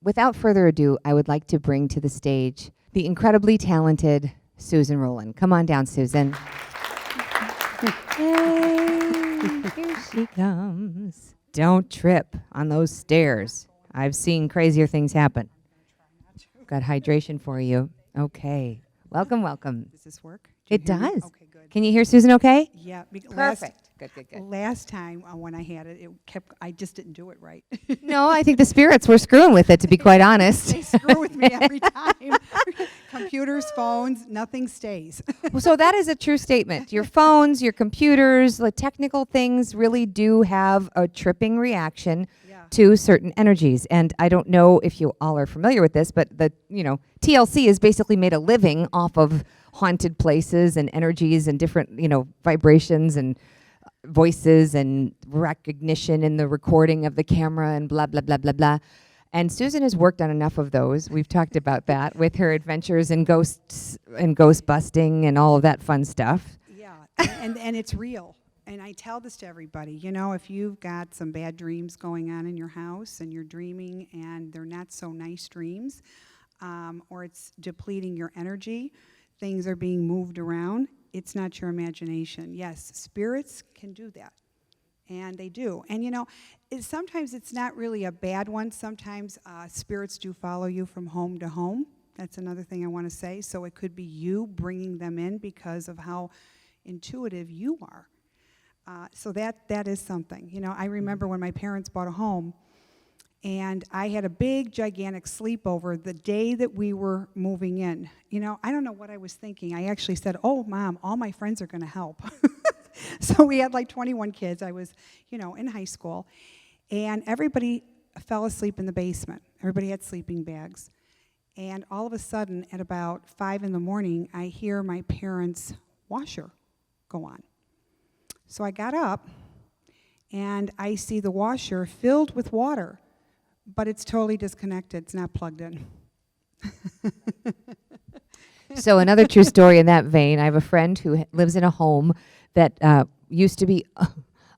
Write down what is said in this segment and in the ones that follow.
without further ado, I would like to bring to the stage the incredibly talented Susan Rowlen. Come on down, Susan. Hey, here she comes. Don't trip on those stairs. I've seen crazier things happen. Got hydration for you. Okay. Welcome, welcome. Does this work? It does. Okay, good. Can you hear Susan okay? Yeah. Perfect. Good. Last time when I had it, I just didn't do it right. No, I think the spirits were screwing with it, to be quite honest. They screw with me every time. Computers, phones, nothing stays. Well, so that is a true statement. Your phones, your computers, the technical things really do have a tripping reaction to certain energies. And I don't know if you all are familiar with this, but TLC has basically made a living off of haunted places and energies and different, vibrations and voices and recognition in the recording of the camera and blah, blah, blah, blah, blah. And Susan has worked on enough of those. We've talked about that with her adventures in ghosts and ghost busting and all of that fun stuff. Yeah, and it's real. And I tell this to everybody, if you've got some bad dreams going on in your house and you're dreaming and they're not so nice dreams, or it's depleting your energy, things are being moved around, it's not your imagination. Yes, spirits can do that. And they do. And sometimes it's not really a bad one. Sometimes spirits do follow you from home to home. That's another thing I want to say. So it could be you bringing them in because of how intuitive you are. So that is something. I remember when my parents bought a home, and I had a big, gigantic sleepover the day that we were moving in. I don't know what I was thinking. I actually said, "Oh, Mom, all my friends are going to help." So we had like 21 kids. I was, in high school. And everybody fell asleep in the basement. Everybody had sleeping bags. And all of a sudden, at about 5 in the morning, I hear my parents' washer go on. So I got up, and I see the washer filled with water, but it's totally disconnected. It's not plugged in. So another true story in that vein, I have a friend who lives in a home that used to be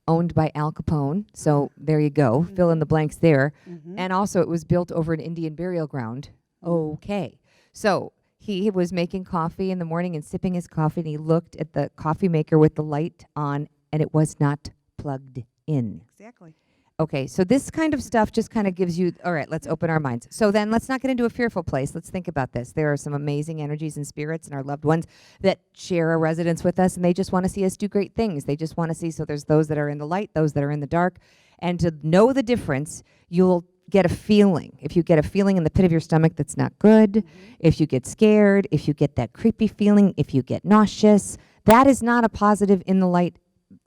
owned by Al Capone. So there you go. Fill in the blanks there. Mm-hmm. And also it was built over an Indian burial ground. Okay. So he was making coffee in the morning and sipping his coffee, and he looked at the coffee maker with the light on, and it was not plugged in. Exactly. Okay, so this kind of stuff just kind of gives you, all right, let's open our minds. So then let's not get into a fearful place. Let's think about this. There are some amazing energies and spirits and our loved ones that share a residence with us, and they just want to see us do great things. They just want to see, so there's those that are in the light, those that are in the dark. And to know the difference, you'll get a feeling. If you get a feeling in the pit of your stomach that's not good, if you get scared, if you get that creepy feeling, if you get nauseous, that is not a positive in the light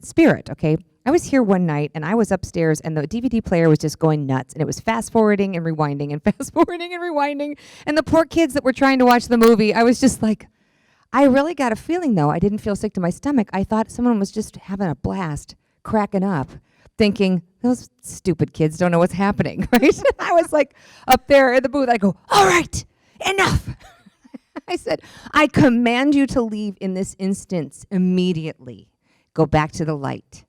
spirit, okay? I was here one night, and I was upstairs, and the DVD player was just going nuts, and it was fast-forwarding and rewinding and fast-forwarding and rewinding, and the poor kids that were trying to watch the movie, I was just like, I really got a feeling, though. I didn't feel sick to my stomach. I thought someone was just having a blast, cracking up, thinking, those stupid kids don't know what's happening, right? I was like up there in the booth. I go, all right, enough. I said, I command you to leave in this instance immediately. Go back to the light.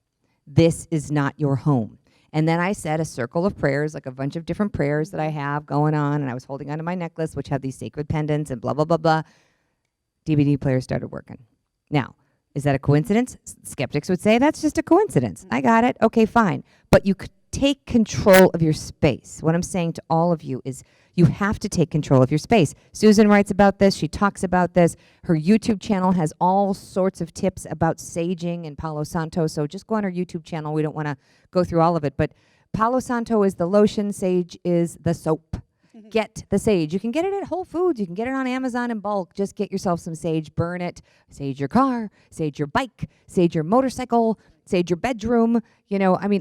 This is not your home. And then I said a circle of prayers, like a bunch of different prayers that I have going on, and I was holding onto my necklace, which had these sacred pendants and blah, blah, blah, blah. DVD player started working. Now, is that a coincidence? Skeptics would say that's just a coincidence. I got it. Okay, fine. But you could take control of your space. What I'm saying to all of you is you have to take control of your space. Susan writes about this. She talks about this. Her YouTube channel has all sorts of tips about saging and Palo Santo. So just go on her YouTube channel. We don't want to go through all of it. But Palo Santo is the lotion. Sage is the soap. Get the sage. You can get it at Whole Foods. You can get it on Amazon in bulk. Just get yourself some sage. Burn it. Sage your car. Sage your bike. Sage your motorcycle. Sage your bedroom.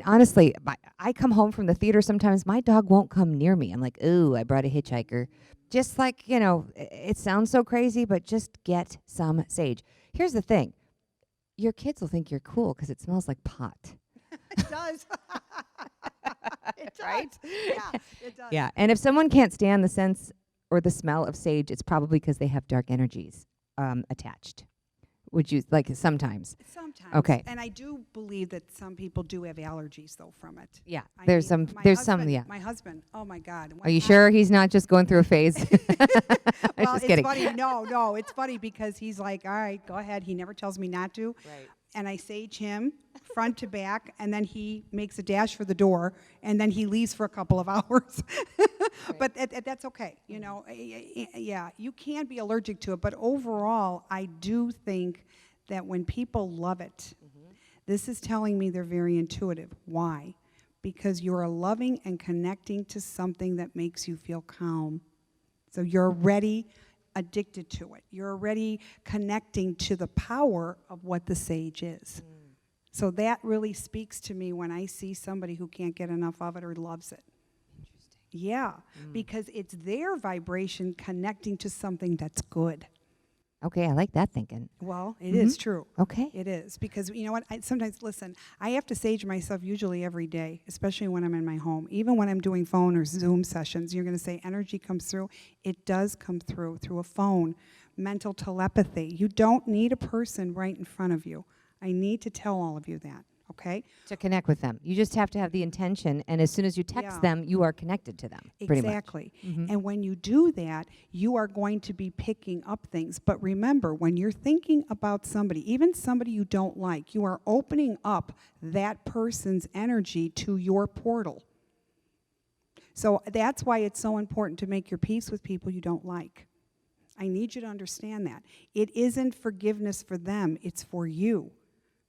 Honestly, I come home from the theater sometimes. My dog won't come near me. I'm like, ooh, I brought a hitchhiker. Just like, it sounds so crazy, but just get some sage. Here's the thing. Your kids will think you're cool because it smells like pot. It does. It does. Right? Yeah, it does. Yeah, and if someone can't stand the sense or the smell of sage, it's probably because they have dark energies attached. Would you like sometimes? Sometimes. Okay. And I do believe that some people do have allergies, though, from it. Yeah. I There's mean, some. my There's husband- some. Yeah. My husband, oh my God. Are you sure he's not just going through a phase? Well, Just it's kidding. funny. No, it's funny because he's like, all right, go ahead. He never tells me not to. Right. And I sage him front to back, and then he makes a dash for the door, and then he leaves for a couple of hours. But that's okay. You know, yeah, you can be allergic to it, but overall, I do think that when people love it, this is telling me they're very intuitive. Why? Because you're loving and connecting to something that makes you feel calm. So you're already addicted to it. You're already connecting to the power of what the sage is. So that really speaks to me when I see somebody who can't get enough of it or loves it. Yeah, because it's their vibration connecting to something that's good. Okay, I like that thinking. Well, it is true. Okay. It is, because you know what, sometimes, listen, I have to sage myself usually every day, especially when I'm in my home. Even when I'm doing phone or Zoom sessions, you're going to say energy comes through. It does come through a phone, mental telepathy. You don't need a person right in front of you. I need to tell all of you that, okay? To connect with them, you just have to have the intention, and as soon as you text Yeah. them, you are connected to them. Pretty much. Exactly. And when you do that, you are going to be picking up things. But remember, when you're thinking about somebody, even somebody you don't like, you are opening up that person's energy to your portal. So that's why it's so important to make your peace with people you don't like. I need you to understand that. It isn't forgiveness for them, it's for you.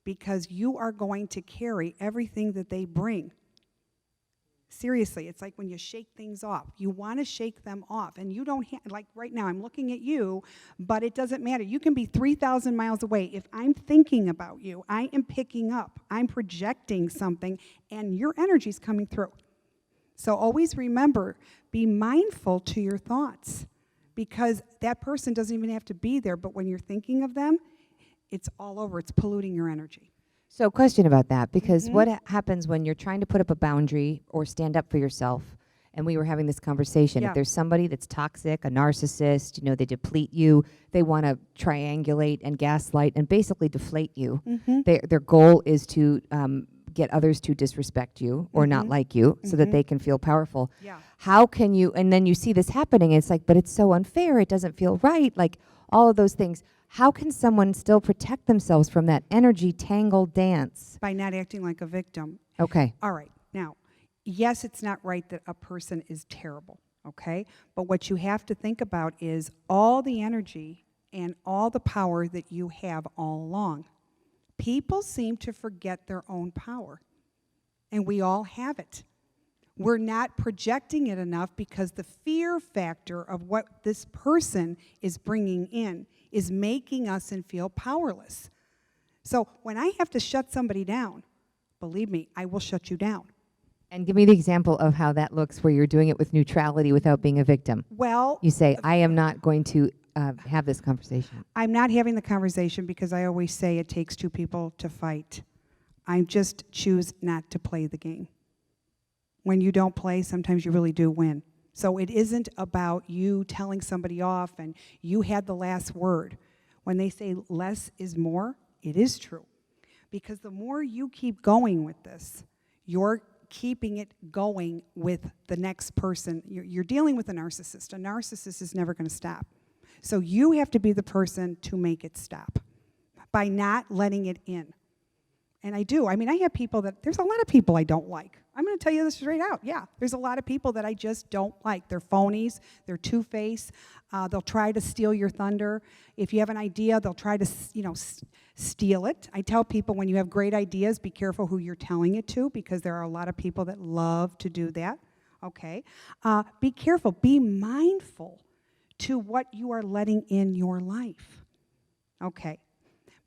Because you are going to carry everything that they bring. Seriously, it's like when you shake things off. You want to shake them off. And you don't like right now, I'm looking at you, but it doesn't matter. You can be 3,000 miles away. If I'm thinking about you, I am picking up. I'm projecting something, and your energy's coming through. So always remember, be mindful to your thoughts. Because that person doesn't even have to be there, but when you're thinking of them, it's all over. It's polluting your energy. So, question about that, because what happens when you're trying to put up a boundary or stand up for yourself? And we were having this conversation. Yeah. If there's somebody that's toxic, a narcissist, you know, they deplete you, they want to triangulate and gaslight and basically deflate you. Their goal is to get others to disrespect you or not like you so that they can feel powerful. Yeah. How can you, and then you see this happening, it's like, but it's so unfair, it doesn't feel right, like all of those things. How can someone still protect themselves from that energy tangled dance? By not acting like a victim. Okay. All right. Now, yes, it's not right that a person is terrible, okay? But what you have to think about is all the energy and all the power that you have all along. People seem to forget their own power, and we all have it. We're not projecting it enough because the fear factor of what this person is bringing in is making us feel powerless. So when I have to shut somebody down, believe me, I will shut you down. And give me the example of how that looks where you're doing it with neutrality without being a victim. Well, You say, I am not going to have this conversation. I'm not having the conversation because I always say it takes two people to fight. I just choose not to play the game. When you don't play, sometimes you really do win. So it isn't about you telling somebody off and you had the last word. When they say less is more, it is true. Because the more you keep going with this, you're keeping it going with the next person. You're dealing with a narcissist. A narcissist is never going to stop. So you have to be the person to make it stop by not letting it in. And I do. I mean, I have people there's a lot of people I don't like. I'm going to tell you this straight out. Yeah, there's a lot of people that I just don't like. They're phonies. They're two-faced. They'll try to steal your thunder. If you have an idea, they'll try to, steal it. I tell people when you have great ideas, be careful who you're telling it to because there are a lot of people that love to do that. Okay? Be careful. Be mindful to what you are letting in your life. Okay?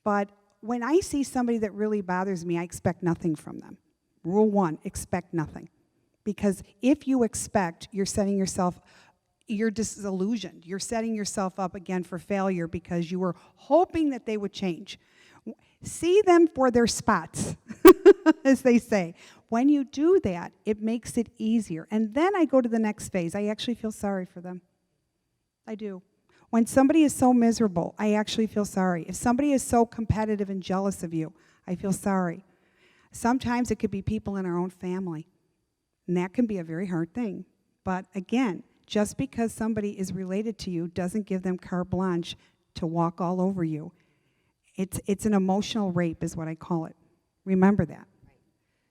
But when I see somebody that really bothers me, I expect nothing from them. Rule 1, expect nothing. Because if you expect, you're disillusioned. You're setting yourself up again for failure because you were hoping that they would change. See them for their spots, as they say. When you do that, it makes it easier. And then I go to the next phase. I actually feel sorry for them. I do. When somebody is so miserable, I actually feel sorry. If somebody is so competitive and jealous of you, I feel sorry. Sometimes it could be people in our own family, and that can be a very hard thing. But again, just because somebody is related to you doesn't give them carte blanche to walk all over you. It's an emotional rape is what I call it. Remember that.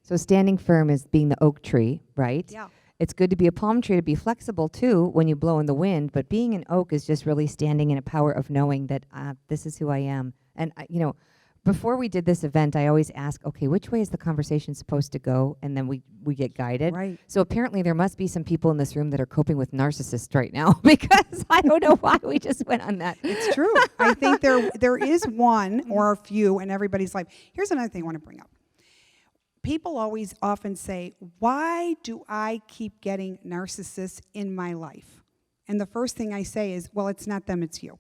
So standing firm is being the oak tree, right? Yeah. It's good to be a palm tree, to be flexible too when you blow in the wind, but being an oak is just really standing in a power of knowing that this is who I am. And, before we did this event, I always ask, okay, which way is the conversation supposed to go? And then we get guided. Right. So apparently there must be some people in this room that are coping with narcissists right now because I don't know why we just went on that. It's true. I think there is one or a few in everybody's life. Here's another thing I want to bring up. People always often say, why do I keep getting narcissists in my life? And the first thing I say is, well, it's not them, it's you.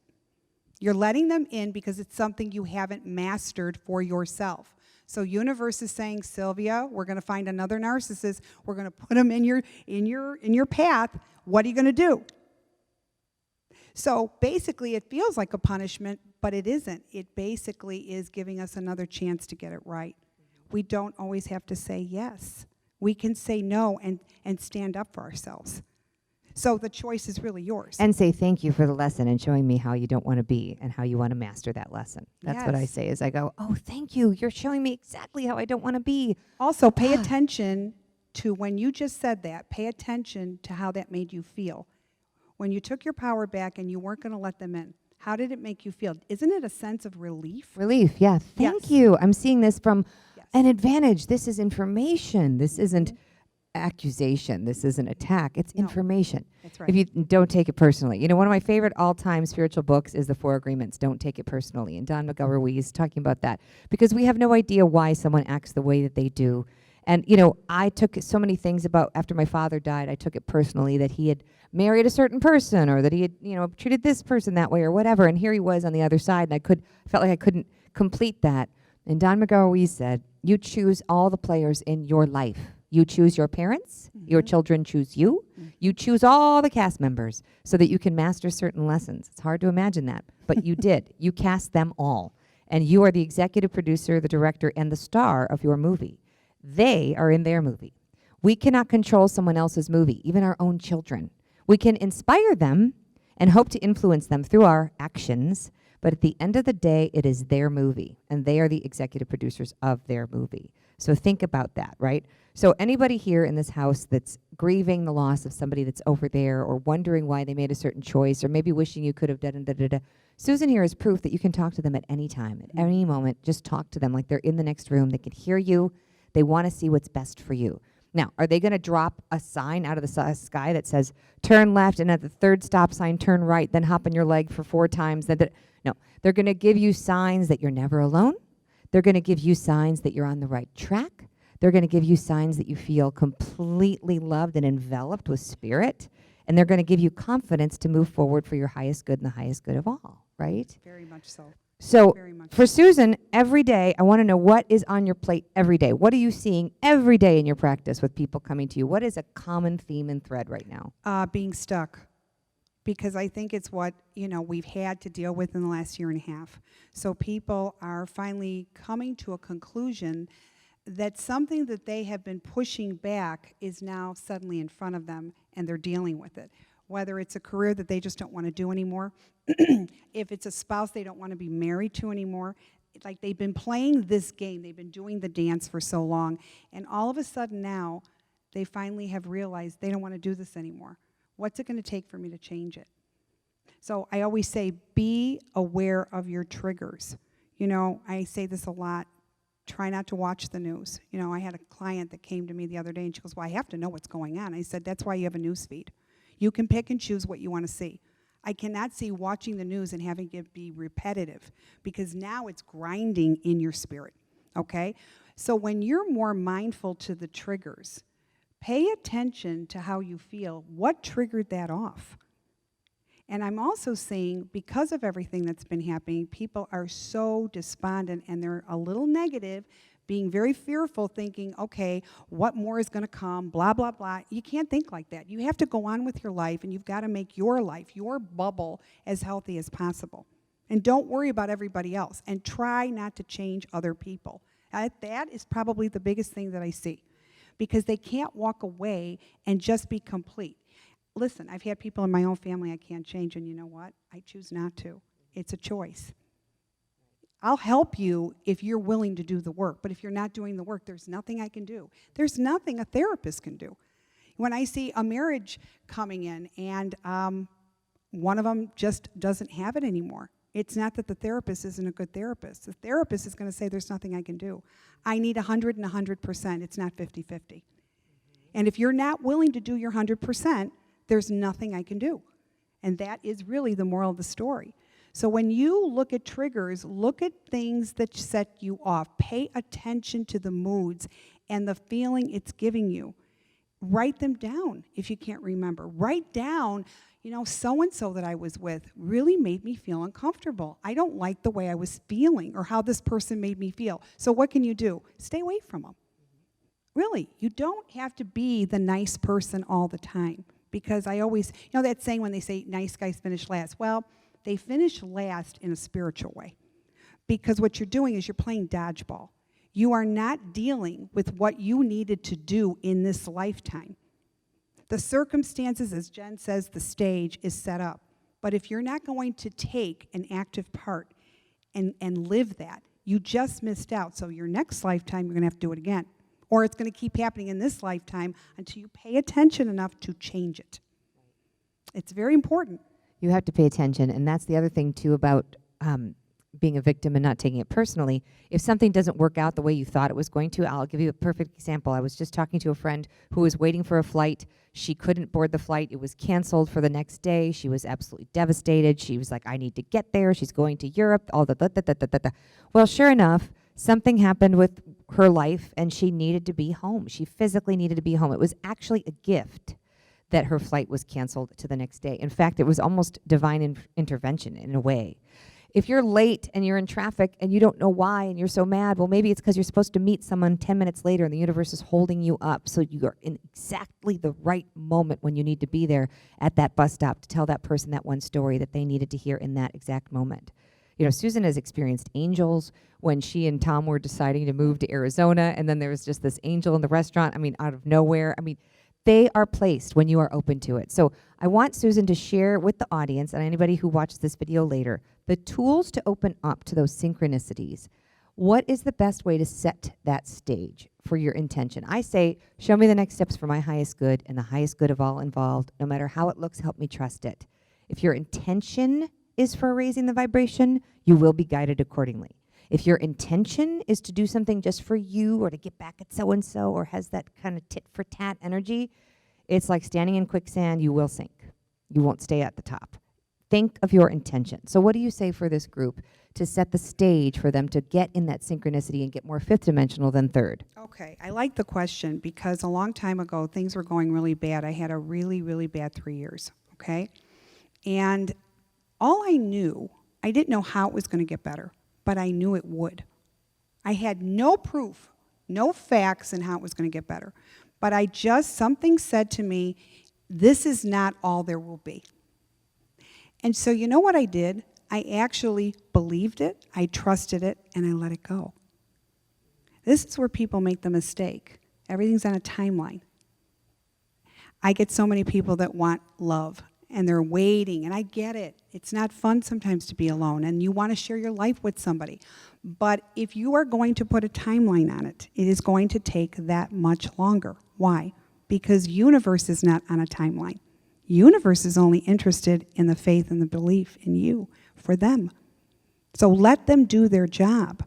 You're letting them in because it's something you haven't mastered for yourself. So universe is saying, Sylvia, we're going to find another narcissist. We're going to put them in your path. What are you going to do? So basically, it feels like a punishment, but it isn't. It basically is giving us another chance to get it right. We don't always have to say yes. We can say no and stand up for ourselves. So the choice is really yours. And say thank you for the lesson and showing me how you don't want to be and how you want to master that lesson. That's what I Yes. say is I go, oh, thank you. You're showing me exactly how I don't want to be. Also, pay attention to when you just said that, pay attention to how that made you feel. When you took your power back and you weren't going to let them in, how did it make you feel? Isn't it a sense of relief? Relief, yeah. Thank Yes. you. I'm seeing this from Yes. an advantage. This is information. This isn't accusation. This isn't attack. It's No. information. That's right. If you don't take it personally. One of my favorite all-time spiritual books is The Four Agreements, Don't Take It Personally. And Don McGower is talking about that because we have no idea why someone acts the way that they do. And, I took so many things about after my father died, I took it personally that he had married a certain person or that he had, treated this person that way or whatever. And here he was on the other side, and I felt like I couldn't complete that. And Don McGower said, you choose all the players in your life. You choose your parents, your children choose you, you choose all the cast members so that you can master certain lessons. It's hard to imagine that, but you did. You cast them all. And you are the executive producer, the director, and the star of your movie. They are in their movie. We cannot control someone else's movie, even our own children. We can inspire them and hope to influence them through our actions, but at the end of the day, it is their movie, and they are the executive producers of their movie. So think about that, right? So anybody here in this house that's grieving the loss of somebody that's over there or wondering why they made a certain choice or maybe wishing you could have done da-da-da, Susan here is proof that you can talk to them at any time, at any moment. Just talk to them like they're in the next room. They can hear you. They want to see what's best for you. Now, are they going to drop a sign out of the sky that says, turn left, and at the third stop sign, turn right, then hop on your leg for 4 times? No, they're going to give you signs that you're never alone. They're going to give you signs that you're on the right track. They're going to give you signs that you feel completely loved and enveloped with spirit. And they're going to give you confidence to move forward for your highest good and the highest good of all, right? Very much so. So Very much for Susan, every day, I want to know what is on your plate every day. What are you seeing every day in your practice with people coming to you? What is a common theme and thread right now? Being stuck. Because I think it's what, we've had to deal with in the last year and a half. So people are finally coming to a conclusion that something that they have been pushing back is now suddenly in front of them, and they're dealing with it. Whether it's a career that they just don't want to do anymore, if it's a spouse they don't want to be married to anymore, like they've been playing this game, they've been doing the dance for so long, and all of a sudden now, they finally have realized they don't want to do this anymore. What's it going to take for me to change it? So I always say, be aware of your triggers. I say this a lot. Try not to watch the news. I had a client that came to me the other day, and she goes, well, I have to know what's going on. I said, that's why you have a news feed. You can pick and choose what you want to see. I cannot see watching the news and having it be repetitive, because now it's grinding in your spirit, okay? So when you're more mindful to the triggers, pay attention to how you feel. What triggered that off? And I'm also saying, because of everything that's been happening, people are so despondent and they're a little negative being very fearful, thinking, okay, what more is going to come, blah, blah, blah. You can't think like that. You have to go on with your life, and you've got to make your life, your bubble, as healthy as possible. And don't worry about everybody else, and try not to change other people. That is probably the biggest thing that I see, because they can't walk away and just be complete. Listen, I've had people in my own family I can't change, and you know what? I choose not to. It's a choice. I'll help you if you're willing to do the work, but if you're not doing the work, there's nothing I can do. There's nothing a therapist can do. When I see a marriage coming in and one of them just doesn't have it anymore, it's not that the therapist isn't a good therapist. The therapist is going to say, there's nothing I can do. I need 100 and 100%. It's not 50-50. And if you're not willing to do your 100%, there's nothing I can do. And that is really the moral of the story. So when you look at triggers, look at things that set you off. Pay attention to the moods and the feeling it's giving you. Write them down if you can't remember. Write down, you know, so-and-so that I was with really made me feel uncomfortable. I don't like the way I was feeling or how this person made me feel. So what can you do? Stay away from them. Really, you don't have to be the nice person all the time. Because I always, you know that saying when they say nice guys finish last? Well, they finish last in a spiritual way. Because what you're doing is you're playing dodgeball. You are not dealing with what you needed to do in this lifetime. The circumstances, as Jen says, the stage is set up. But if you're not going to take an active part and live that, you just missed out. So your next lifetime, you're going to have to do it again. Or it's going to keep happening in this lifetime until you pay attention enough to change it. It's very important. You have to pay attention, and that's the other thing, too, about being a victim and not taking it personally. If something doesn't work out the way you thought it was going to, I'll give you a perfect example. I was just talking to a friend who was waiting for a flight. She couldn't board the flight. It was canceled for the next day. She was absolutely devastated. She was like, I need to get there. She's going to Europe. All the. Well, sure enough, something happened with her life, and she needed to be home. She physically needed to be home. It was actually a gift that her flight was canceled to the next day. In fact, it was almost divine intervention in a way. If you're late and you're in traffic and you don't know why and you're so mad, well, maybe it's because you're supposed to meet someone 10 minutes later and the universe is holding you up so you are in exactly the right moment when you need to be there at that bus stop to tell that person that one story that they needed to hear in that exact moment. You know, Susan has experienced angels when she and Tom were deciding to move to Arizona, and then there was just this angel in the restaurant, out of nowhere. They are placed when you are open to it. So I want Susan to share with the audience and anybody who watches this video later the tools to open up to those synchronicities. What is the best way to set that stage for your intention? I say, show me the next steps for my highest good and the highest good of all involved. No matter how it looks, help me trust it. If your intention is for raising the vibration, you will be guided accordingly. If your intention is to do something just for you or to get back at so-and-so or has that kind of tit-for-tat energy, it's like standing in quicksand, you will sink. You won't stay at the top. Think of your intention. So what do you say for this group to set the stage for them to get in that synchronicity and get more fifth dimensional than third? Okay, I like the question because a long time ago, things were going really bad. I had a really, really bad 3 years, okay? And all I knew, I didn't know how it was going to get better, but I knew it would. I had no proof, no facts in how it was going to get better. But something said to me, this is not all there will be. And so you know what I did? I actually believed it, I trusted it, and I let it go. This is where people make the mistake. Everything's on a timeline. I get so many people that want love, and they're waiting, and I get it. It's not fun sometimes to be alone, and you want to share your life with somebody. But if you are going to put a timeline on it, it is going to take that much longer. Why? Because universe is not on a timeline. Universe is only interested in the faith and the belief in you for them. So let them do their job.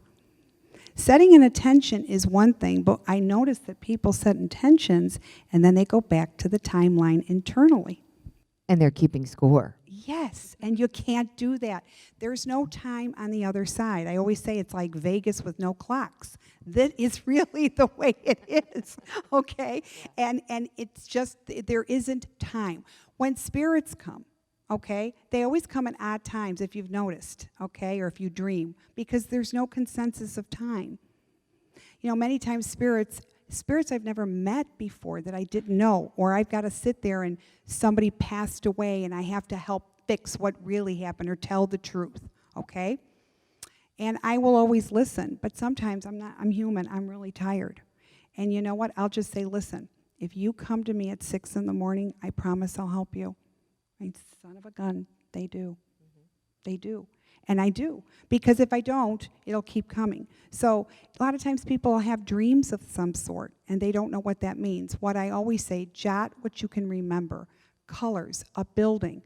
Setting an intention is one thing, but I notice that people set intentions and then they go back to the timeline internally. And they're keeping score. Yes, and you can't do that. There's no time on the other side. I always say it's like Vegas with no clocks. That is really the way it is, okay? And it's just, there isn't time. When spirits come, okay, they always come at odd times, if you've noticed, okay, or if you dream, because there's no consensus of time. You know, many times spirits I've never met before that I didn't know, or I've got to sit there and somebody passed away and I have to help fix what really happened or tell the truth, okay? And I will always listen, but sometimes I'm human, I'm really tired. And you know what? I'll just say, listen, if you come to me at 6 in the morning, I promise I'll help you. I mean, son of a gun, they do. They do. And I do. Because if I don't, it'll keep coming. So a lot of times people have dreams of some sort, and they don't know what that means. What I always say, jot what you can remember. Colors, a building,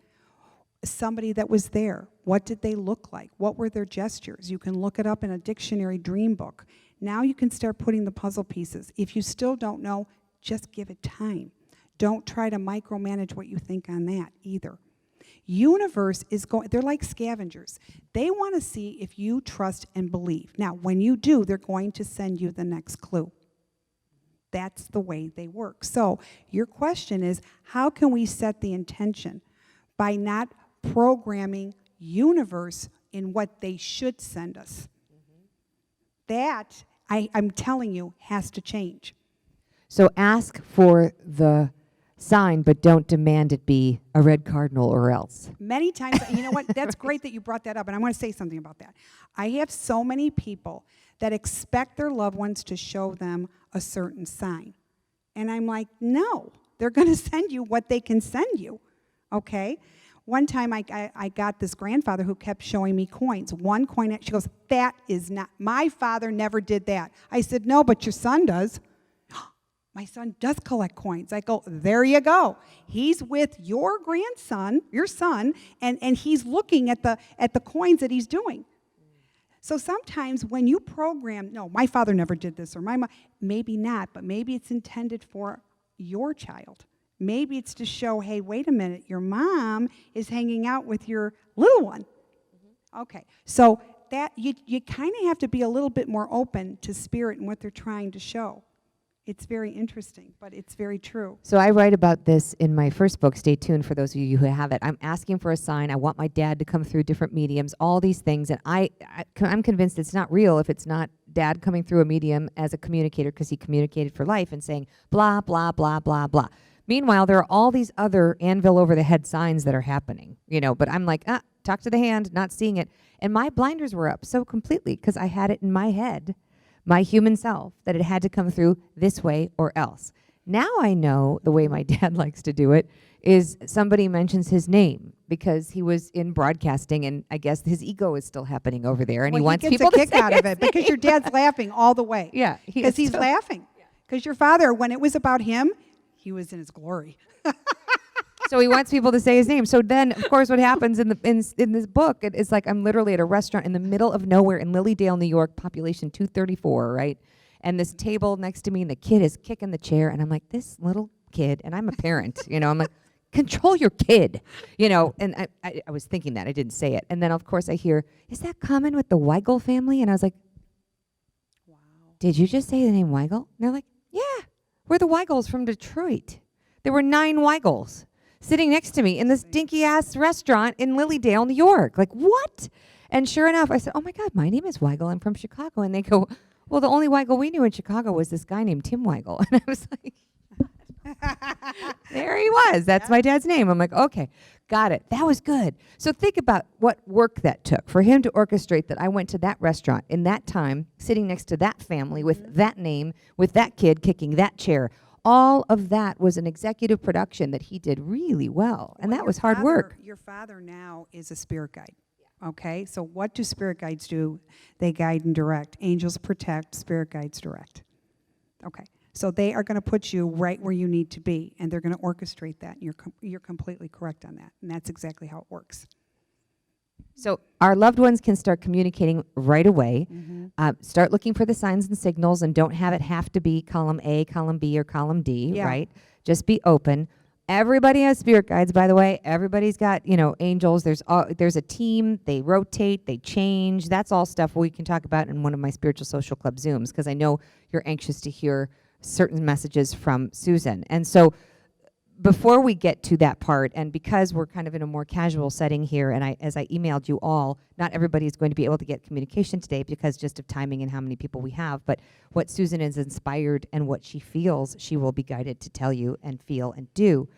somebody that was there. What did they look like? What were their gestures? You can look it up in a dictionary dream book. Now you can start putting the puzzle pieces. If you still don't know, just give it time. Don't try to micromanage what you think on that either. Universe is going, they're like scavengers. They want to see if you trust and believe. Now, when you do, they're going to send you the next clue. That's the way they work. So your question is, how can we set the intention? By not programming universe in what they should send us. That, I'm telling you, has to change. So ask for the sign, but don't demand it be a red cardinal or else. Many times, you know what, that's great that you brought that up, and I want to say something about that. I have so many people that expect their loved ones to show them a certain sign. And I'm like, no, they're going to send you what they can send you, okay? One time I got this grandfather who kept showing me coins. One coin, she goes, that is not, my father never did that. I said, no, but your son does. My son does collect coins. I go, there you go. He's with your grandson, your son, and he's looking at the coins that he's doing. So sometimes when you program, no, my father never did this, or my mom, maybe not, but maybe it's intended for your child. Maybe it's to show, hey, wait a minute, your mom is hanging out with your little one. Okay, so that you kind of have to be a little bit more open to spirit and what they're trying to show. It's very interesting, but it's very true. So I write about this in my first book. Stay tuned for those of you who have it. I'm asking for a sign. I want my dad to come through different mediums, all these things. And I'm convinced it's not real if it's not dad coming through a medium as a communicator, because he communicated for life and saying blah, blah, blah, blah, blah. Meanwhile, there are all these other anvil over the head signs that are happening, you know, but I'm like, talk to the hand, not seeing it. And my blinders were up so completely because I had it in my head, my human self, that it had to come through this way or else. Now I know the way my dad likes to do it is somebody mentions his name because he was in broadcasting, and I guess his ego is still happening over there, and he wants people to kick say out of it because your dad's laughing all the way. Yeah, because he's laughing. Because your father, when it was about him, he was in his glory. So he wants people to say his name. So then, of course, what happens in this book, it's like I'm literally at a restaurant in the middle of nowhere in Lilydale, New York, population 234, right? And this table next to me, and the kid is kicking the chair, and I'm like, this little kid, and I'm a parent, you know, I'm like, control your kid, you know, and I was thinking that, I didn't say it. And then, of course, I hear, is that common with the Weigel family? And I was like, wow. Did you just say the name Weigel? And they're like, yeah, we're the Weigels from Detroit. There were 9 Weigels sitting next to me in this dinky-ass restaurant in Lilydale, New York. Like, what? And sure enough, I said, oh, my God, my name is Weigel. I'm from Chicago. And they go, well, the only Weigel we knew in Chicago was this guy named Tim Weigel. And I was like, there he was. That's my dad's name. I'm like, okay, got it. That was good. So think about what work that took for him to orchestrate that I went to that restaurant in that time, sitting next to that family with that name, with that kid kicking that chair. All of that was an executive production that he did really well, and that was hard work. Your father now is a spirit guide, okay? So what do spirit guides do? They guide and direct. Angels protect, spirit guides direct. Okay, so they are going to put you right where you need to be, and they're going to orchestrate that, and you're completely correct on that, and that's exactly how it works. So our loved ones can start communicating right away. Start looking for the signs and signals, and don't have to be column A, column B, or column D, right? Just be open. Everybody has spirit guides, by the way. Everybody's got, you know, angels. There's a team. They rotate. They change. That's all stuff we can talk about in one of my Spiritual Social Club Zooms, because I know you're anxious to hear certain messages from Susan. And so before we get to that part, and because we're kind of in a more casual setting here, and as I emailed you all, not everybody is going to be able to get communication today because just of timing and how many people we have, but what Susan is inspired and what she feels, she will be guided to tell you and feel and do.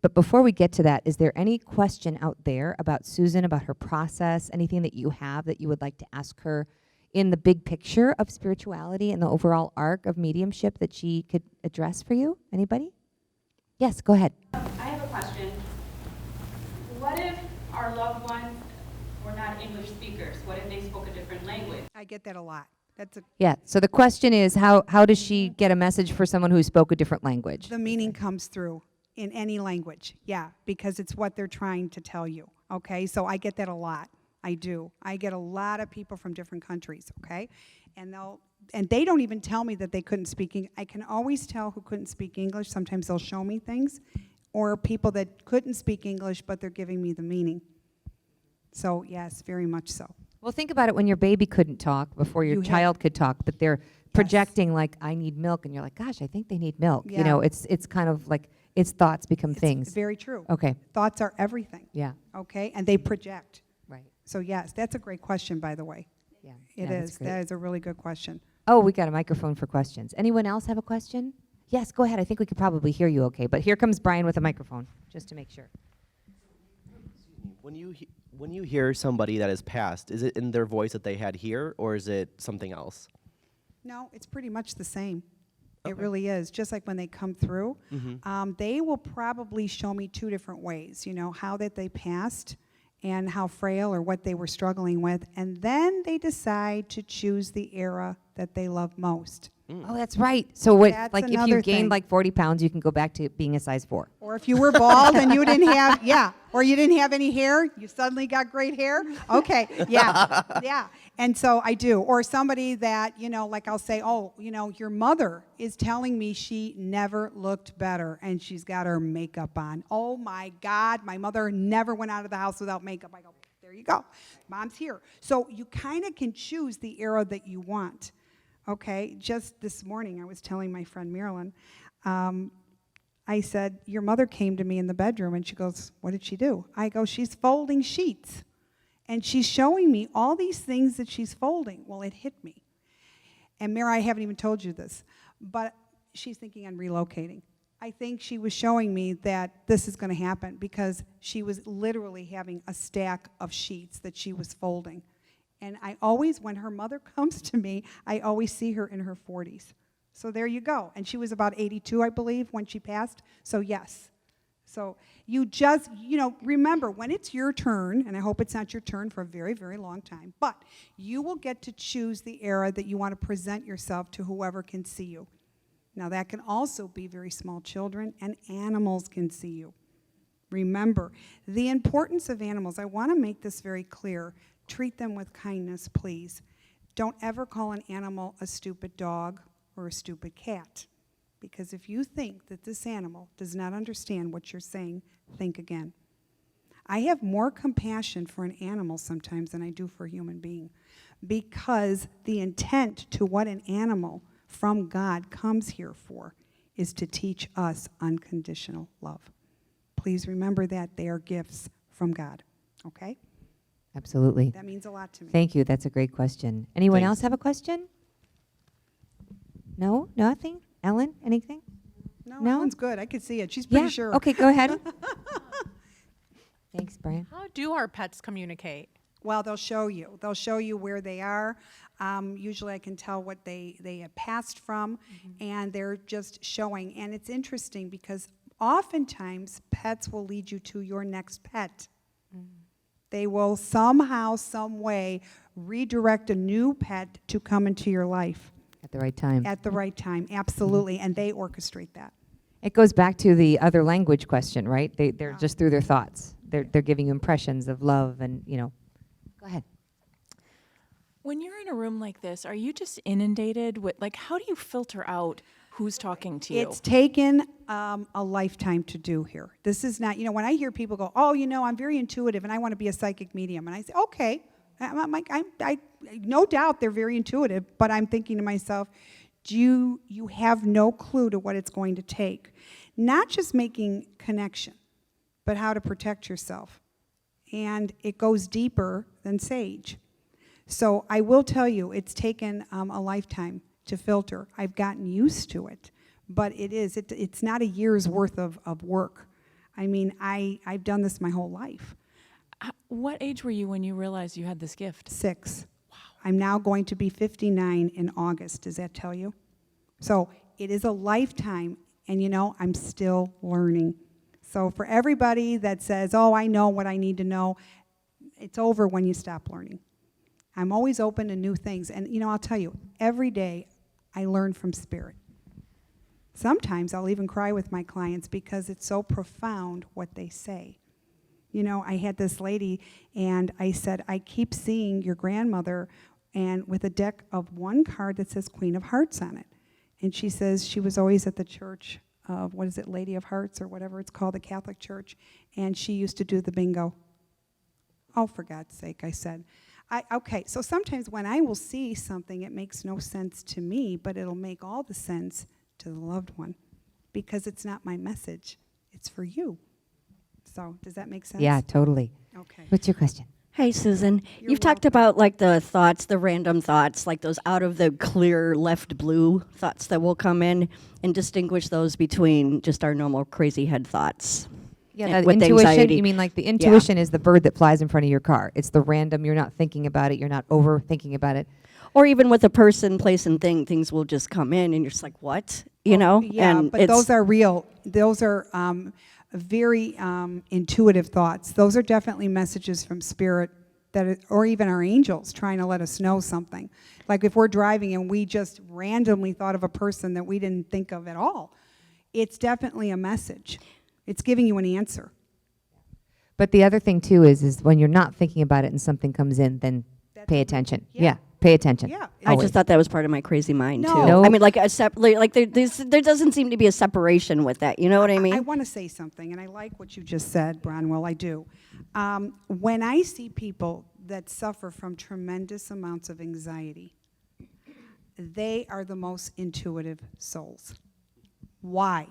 But before we get to that, is there any question out there about Susan, about her process, anything that you have that you would like to ask her in the big picture of spirituality and the overall arc of mediumship that she could address for you? Anybody? Yes, go ahead. I have a question. What if our loved ones were not English speakers? What if they spoke a different language? I get that a lot. Yeah, so the question is, how does she get a message for someone who spoke a different language? The meaning comes through in any language, yeah, because it's what they're trying to tell you, okay? So I get that a lot. I do. I get a lot of people from different countries, okay? And they don't even tell me that they couldn't speak English. I can always tell who couldn't speak English. Sometimes they'll show me things, or people that couldn't speak English, but they're giving me the meaning. So yes, very much so. Well, think about it when your baby couldn't talk before your child could talk, but they're projecting like, I need milk, and you're like, gosh, I think they need milk. Yeah. You know, it's kind of like, its thoughts become things. It's very true. Okay. Thoughts are everything. Yeah. Okay, and they project. Right. So yes, that's a great question, by the way. Yeah. It Yeah, is. that's great. That is a really good question. Oh, we got a microphone for questions. Anyone else have a question? Yes, go ahead. I think we could probably hear you okay. But here comes Brian with a microphone, just to make sure. When you hear somebody that has passed, is it in their voice that they had here, or is it something else? No, it's pretty much the same. Okay. It really is. Just like when they come through, Mm-hmm. they will probably show me two different ways, you know, how that they passed and how frail or what they were struggling with. And then they decide to choose the era that they love most. Oh, that's right. So what, That's like if you another gained thing. like 40 pounds, you can go back to being a size 4. Or if you were bald and you didn't have, or you didn't have any hair, you suddenly got great hair. Okay, yeah. And so I do. Or somebody that, you know, like I'll say, oh, you know, your mother is telling me she never looked better and she's got her makeup on. Oh my God, my mother never went out of the house without makeup. I go, there you go. Mom's here. So you kind of can choose the era that you want. Okay, just this morning I was telling my friend Marilyn, I said, your mother came to me in the bedroom and she goes, what did she do? I go, she's folding sheets. And she's showing me all these things that she's folding. Well, it hit me. And Mary, I haven't even told you this, but she's thinking on relocating. I think she was showing me that this is going to happen because she was literally having a stack of sheets that she was folding. And I always, when her mother comes to me, I always see her in her 40s. So there you go. And she was about 82, I believe, when she passed. So yes. So you just, you know, remember, when it's your turn, and I hope it's not your turn for a very, very long time, but you will get to choose the era that you want to present yourself to whoever can see you. Now that can also be very small children, and animals can see you. Remember, the importance of animals, I want to make this very clear. Treat them with kindness, please. Don't ever call an animal a stupid dog or a stupid cat. Because if you think that this animal does not understand what you're saying, think again. I have more compassion for an animal sometimes than I do for a human being. Because the intent to what an animal from God comes here for is to teach us unconditional love. Please remember that they are gifts from God. Okay? Absolutely. That means a lot to me. Thank you. That's a great question. Anyone Thanks. else have a question? No? Nothing? Ellen, anything? No, No? Ellen's good. I could see it. She's pretty Yeah. sure. Okay, go ahead. Thanks, Brian. How do our pets communicate? Well, they'll show you. They'll show you where they are. Usually I can tell what they have passed from, and they're just showing. And it's interesting because oftentimes pets will lead you to your next pet. They will somehow, some way, redirect a new pet to come into your life At the right time. at the right time. Absolutely, and they orchestrate that. It goes back to the other language question, right? They're Yeah. just through their thoughts. They're giving you impressions of love and, you know. Go ahead. When you're in a room like this, are you just inundated with, like, how do you filter out who's talking to you? It's taken a lifetime to do here. This is not, you know, when I hear people go, oh, you know, I'm very intuitive and I want to be a psychic medium. And I say, okay, I no doubt they're very intuitive, but I'm thinking to myself, you have no clue to what it's going to take. Not just making connection, but how to protect yourself. And it goes deeper than sage. So I will tell you, it's taken a lifetime to filter. I've gotten used to it, but it's not a year's worth of work. I mean, I've done this my whole life. What age were you when you realized you had this gift? 6. Wow. I'm now going to be 59 in August. Does that tell you? So it is a lifetime, and I'm still learning. So for everybody that says, oh, I know what I need to know, it's over when you stop learning. I'm always open to new things. And, I'll tell you, every day I learn from Spirit. Sometimes I'll even cry with my clients because it's so profound what they say. I had this lady, and I said, I keep seeing your grandmother and with a deck of one card that says Queen of Hearts on it. And she says she was always at the church of, Lady of Hearts or whatever it's called, the Catholic Church, and she used to do the bingo. Oh, for God's sake, I said. Okay, so sometimes when I will see something, it makes no sense to me, but it'll make all the sense to the loved one because it's not my message. It's for you. So does that make sense? Yeah, totally. Okay. What's your question? Hey, Susan. You're You've talked welcome. about like the thoughts, the random thoughts, like those out of the clear left blue thoughts that will come in, and distinguish those between just our normal crazy head thoughts. Yeah, And that with intuition, anxiety. you mean like the intuition is the bird that flies in front of your car. It's the random, you're not thinking about it, you're not overthinking about it. Or even with a person, place, and thing, things will just come in, and you're just like, what? Yeah, and but those are real. Those are very intuitive thoughts. Those are definitely messages from Spirit or even our angels trying to let us know something. Like if we're driving and we just randomly thought of a person that we didn't think of at all, it's definitely a message. It's giving you an answer. But the other thing too is when you're not thinking about it and something comes in, then That's pay a- attention. yeah. Yeah, pay attention. Yeah. I Always. just thought that was part of my crazy mind No. too. No. I mean, like there doesn't seem to be a separation with that. You know what I mean? I want to say something, and I like what you just said, Bronwell, I do. When I see people that suffer from tremendous amounts of anxiety, they are the most intuitive souls. Why?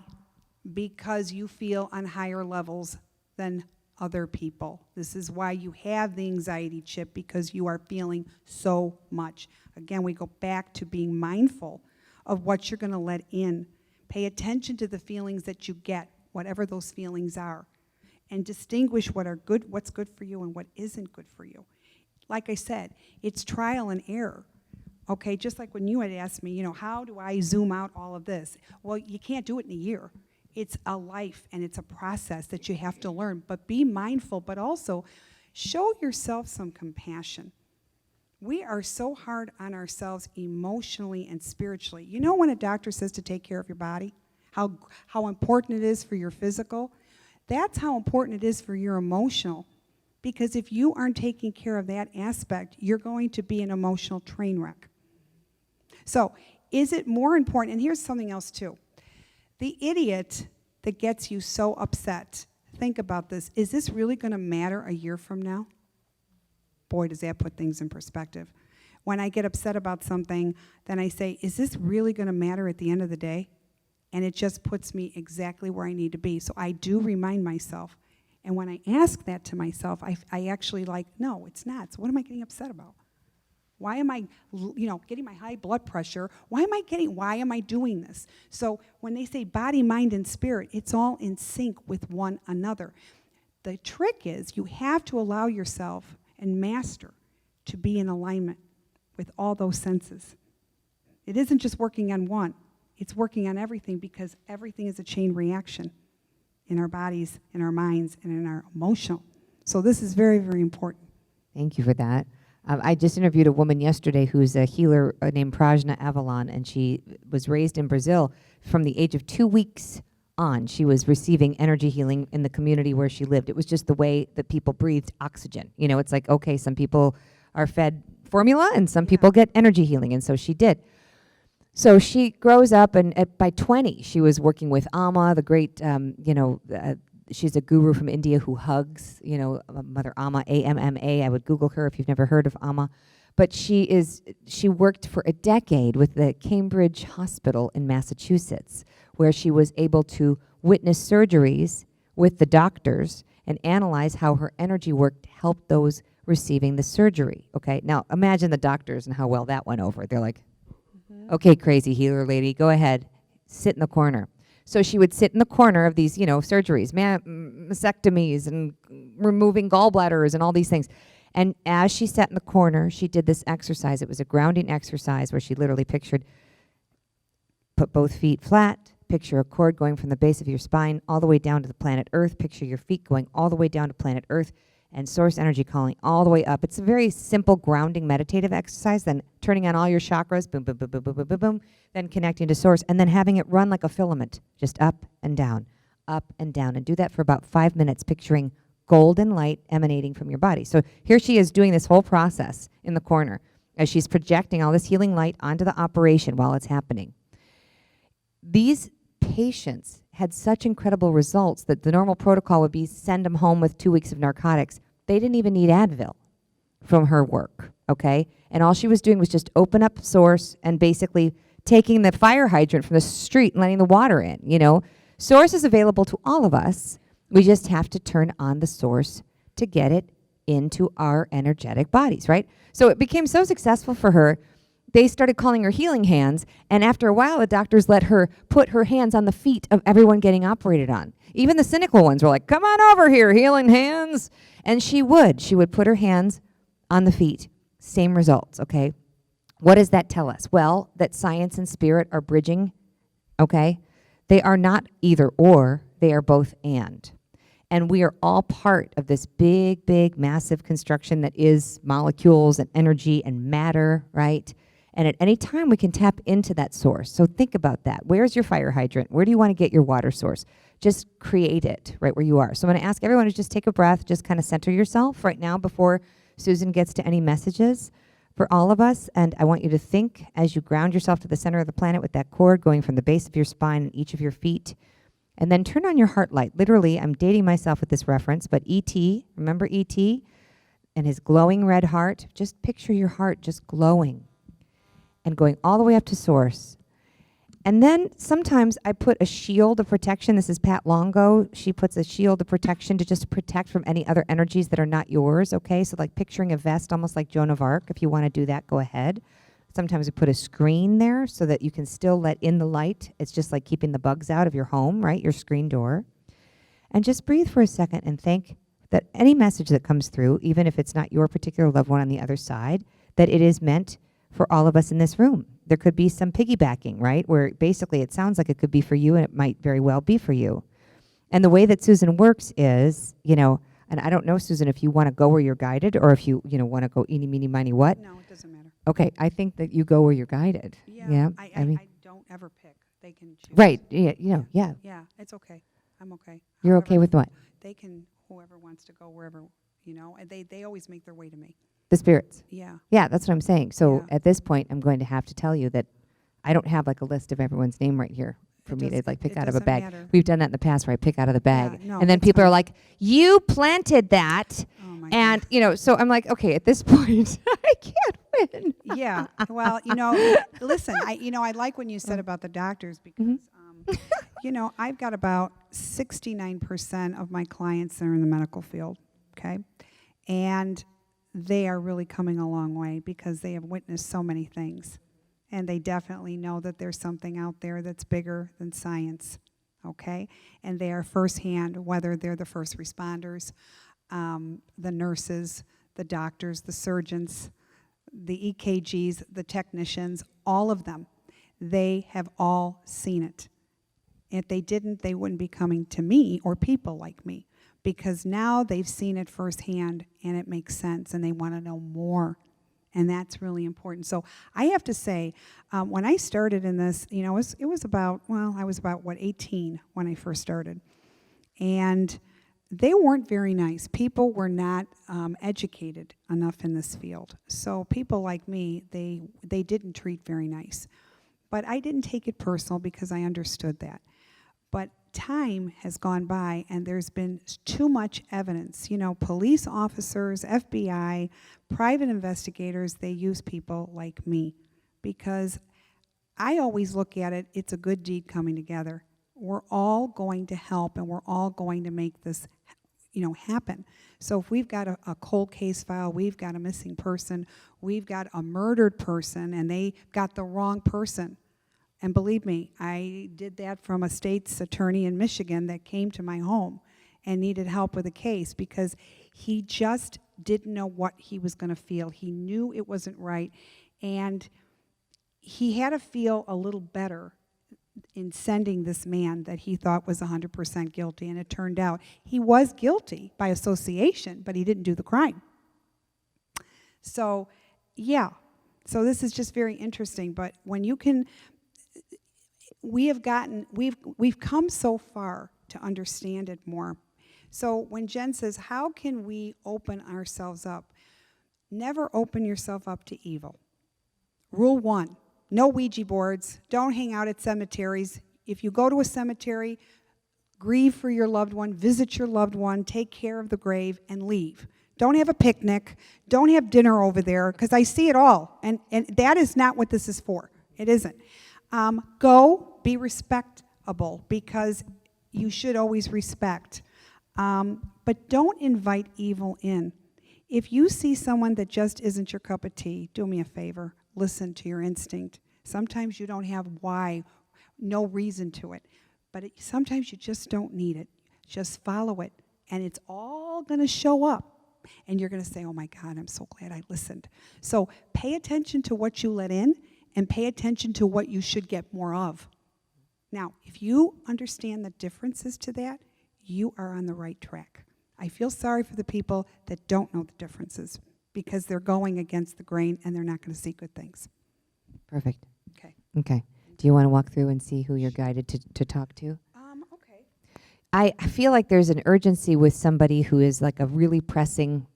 Because you feel on higher levels than other people. This is why you have the anxiety chip, because you are feeling so much. Again, we go back to being mindful of what you're going to let in. Pay attention to the feelings that you get, whatever those feelings are, and distinguish what's good for you and what isn't good for you. Like I said, it's trial and error. Okay, just like when you had asked me, how do I zoom out all of this? Well, you can't do it in a year. It's a life and it's a process that you have to learn. But be mindful, but also show yourself some compassion. We are so hard on ourselves emotionally and spiritually. You know when a doctor says to take care of your body, how important it is for your physical? That's how important it is for your emotional. Because if you aren't taking care of that aspect, you're going to be an emotional train wreck. So is it more important? And here's something else too. The idiot that gets you so upset, think about this. Is this really going to matter a year from now? Boy, does that put things in perspective. When I get upset about something, then I say, is this really going to matter at the end of the day? And it just puts me exactly where I need to be. So I do remind myself. And when I ask that to myself, I actually no, it's not. So what am I getting upset about? Why am I, getting my high blood pressure? Why am I doing this? So when they say body, mind, and spirit, it's all in sync with one another. The trick is you have to allow yourself and master to be in alignment with all those senses. It isn't just working on one. It's working on everything, because everything is a chain reaction in our bodies, in our minds, and in our emotional. So this is very, very important. Thank you for that. I just interviewed a woman yesterday who's a healer named Prajna Avalon, and she was raised in Brazil. From the age of 2 weeks on, she was receiving energy healing in the community where she lived. It was just the way that people breathed oxygen. It's like, okay, some people are fed formula and some people get energy healing, and so she did. So she grows up, and by 20, she was working with Amma, the great, she's a guru from India who hugs, Mother Amma, A-M-M-A. I would Google her if you've never heard of Amma. But she worked for a decade with the Cambridge Hospital in Massachusetts, where she was able to witness surgeries with the doctors and analyze how her energy worked to help those receiving the surgery. Okay, now imagine the doctors and how well that went over. They're like, okay, crazy healer lady, go ahead, sit in the corner. So she would sit in the corner of these, surgeries, mastectomies and removing gallbladders and all these things. And as she sat in the corner, she did this exercise. It was a grounding exercise where she literally pictured, put both feet flat, picture a cord going from the base of your spine all the way down to the planet Earth, picture your feet going all the way down to planet Earth, and source energy calling all the way up. It's a very simple grounding meditative exercise, then turning on all your chakras, boom, boom, boom, boom, boom, boom, boom, boom, then connecting to source, and then having it run like a filament, just up and down, and do that for about 5 minutes, picturing golden light emanating from your body. So here she is doing this whole process in the corner as she's projecting all this healing light onto the operation while it's happening. These patients had such incredible results that the normal protocol would be send them home with 2 weeks of narcotics. They didn't even need Advil from her work, okay? And all she was doing was just open up source and basically taking the fire hydrant from the street and letting the water in, Source is available to all of us. We just have to turn on the source to get it into our energetic bodies, right? So it became so successful for her, they started calling her healing hands, and after a while, the doctors let her put her hands on the feet of everyone getting operated on. Even the cynical ones were like, come on over here, healing hands. And she would put her hands on the feet. Same results, okay? What does that tell us? Well, that science and spirit are bridging, okay? They are not either or, they are both and. And we are all part of this big, big, massive construction that is molecules and energy and matter, right? And at any time, we can tap into that source. So think about that. Where's your fire hydrant? Where do you want to get your water source? Just create it right where you are. So I'm going to ask everyone to just take a breath, just kind of center yourself right now before Susan gets to any messages for all of us. And I want you to think as you ground yourself to the center of the planet with that cord going from the base of your spine and each of your feet. And then turn on your heart light. Literally, I'm dating myself with this reference, but E.T., remember E.T. and his glowing red heart? Just picture your heart just glowing and going all the way up to source. And then sometimes I put a shield of protection. This is Pat Longo. She puts a shield of protection to just protect from any other energies that are not yours, okay? So like picturing a vest almost like Joan of Arc. If you want to do that, go ahead. Sometimes we put a screen there so that you can still let in the light. It's just like keeping the bugs out of your home, right? Your screen door. And just breathe for a second and think that any message that comes through, even if it's not your particular loved one on the other side, that it is meant for all of us in this room. There could be some piggybacking, right? Where basically it sounds like it could be for you and it might very well be for you. And the way that Susan works is, and I don't know, Susan, if you want to go where you're guided or if you, want to go eeny, meeny, miny, what? No, it doesn't matter. Okay, I think that you go where you're guided. Yeah, I mean, I don't ever pick. They can choose. right, yeah. Yeah, it's okay. I'm okay. You're okay with what? They can, whoever wants to go wherever, and they always make their way to me. The spirits. Yeah. Yeah, that's what I'm saying. So Yeah. at this point, I'm going to have to tell you that I don't have like a list of everyone's name right here for me to like pick out of a bag. Matter. We've done that in the past where I pick out of the bag. no, and then that's people are fine. like, you planted that. Oh my And, so I'm like, okay, at this point, I can't win. Yeah. Well, listen, I like when you said about the doctors because, I've got about 69% of my clients that are in the medical field, okay? And they are really coming a long way because they have witnessed so many things. And they definitely know that there's something out there that's bigger than science, okay? And they are firsthand, whether they're the first responders, the nurses, the doctors, the surgeons, the EKGs, the technicians, all of them. They have all seen it. If they didn't, they wouldn't be coming to me or people like me because now they've seen it firsthand and it makes sense and they want to know more. And that's really important. So I have to say, when I started in this, it was about, I was about, 18 when I first started. And they weren't very nice. People were not educated enough in this field. So people like me, they didn't treat very nice. But I didn't take it personal because I understood that. But time has gone by and there's been too much evidence. Police officers, FBI, private investigators, they use people like me because I always look at it, it's a good deed coming together. We're all going to help, and we're all going to make this, happen. So if we've got a cold case file, we've got a missing person, we've got a murdered person, and they got the wrong person. And believe me, I did that from a state's attorney in Michigan that came to my home and needed help with a case because he just didn't know what he was going to feel. He knew it wasn't right, and he had to feel a little better in sending this man that he thought was 100% guilty, and it turned out he was guilty by association, but he didn't do the crime. So, yeah. So this is just very interesting, but when you can, we've come so far to understand it more. So when Jen says, how can we open ourselves up? Never open yourself up to evil. Rule 1, no Ouija boards. Don't hang out at cemeteries. If you go to a cemetery, grieve for your loved one, visit your loved one, take care of the grave, and leave. Don't have a picnic. Don't have dinner over there, because I see it all. And that is not what this is for. It isn't. Go, be respectable, because you should always respect. But don't invite evil in. If you see someone that just isn't your cup of tea, do me a favor. Listen to your instinct. Sometimes you don't have why, no reason to it. But sometimes you just don't need it. Just follow it. And it's all going to show up. And you're going to say, oh my God, I'm so glad I listened. So pay attention to what you let in and pay attention to what you should get more of. Now, if you understand the differences to that, you are on the right track. I feel sorry for the people that don't know the differences because they're going against the grain and they're not going to see good things. Perfect. Okay. Okay. Do you want to walk through and see who you're guided to talk to? Okay. I feel like there's an urgency with somebody who is like a really pressing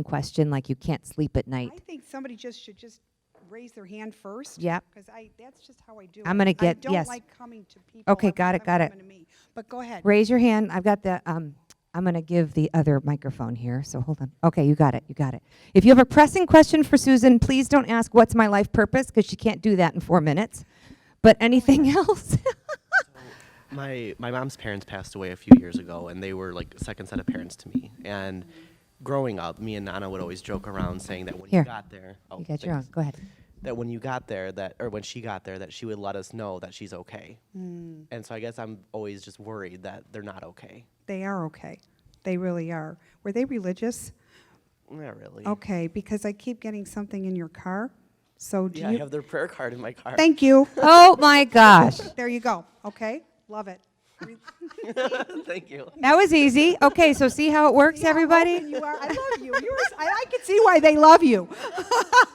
question, like you can't sleep at night. I think somebody should just raise their hand first. Yep. Because that's just how I do I'm it. gonna get- I don't yes. like coming to people. Okay, every got it, time got they it. come to me. But go ahead. Raise your hand. I've got the, I'm going to give the other microphone here, so hold on. Okay, you got it. If you have a pressing question for Susan, please don't ask what's my life purpose, because she can't do that in 4 minutes. But anything else? My mom's parents passed away a few years ago, and they were like a second set of parents to me. And growing up, me and Nana would always joke around saying that when Here. you got there, You got your own. thanks. Go ahead. That when you got there, when she got there, that she would let us know that she's okay. And so I guess I'm always just worried that they're not okay. They are okay. They really are. Were they religious? Not really. Okay, because I keep getting something in your car. So do Yeah, I you? have their prayer card in my car. Thank you. Oh my gosh. There you go. Okay, love it. Thank you. That was easy. Okay, so see how it works, See how everybody? open you are. I love you. I can see why they love you.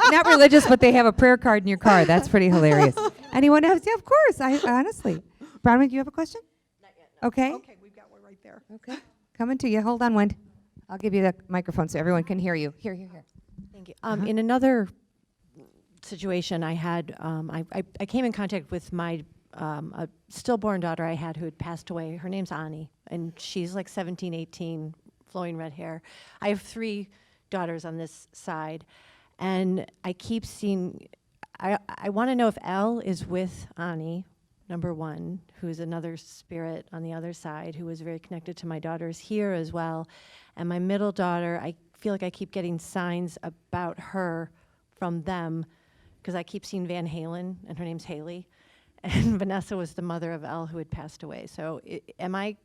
Not religious, but they have a prayer card in your car. That's pretty hilarious. Anyone else? Yeah, of course. Honestly. Bronwyn, do you have a question? Not yet. No. Okay. Okay, we've got one right there. Okay. Coming to you. Hold on, Wendy. I'll give you the microphone so everyone can hear you. Here. Thank you. In another situation, I had I came in contact with my a stillborn daughter I had who had passed away. Her name's Ani, and she's like 17, 18, flowing red hair. I have 3 daughters on this side, and I keep seeing. I want to know if Elle is with Ani, number 1, who is another spirit on the other side, who was very connected to my daughters here as well. And my middle daughter, I feel like I keep getting signs about her from them, because I keep seeing Van Halen, and her name's Haley. And Vanessa was the mother of Elle, who had passed away. So am I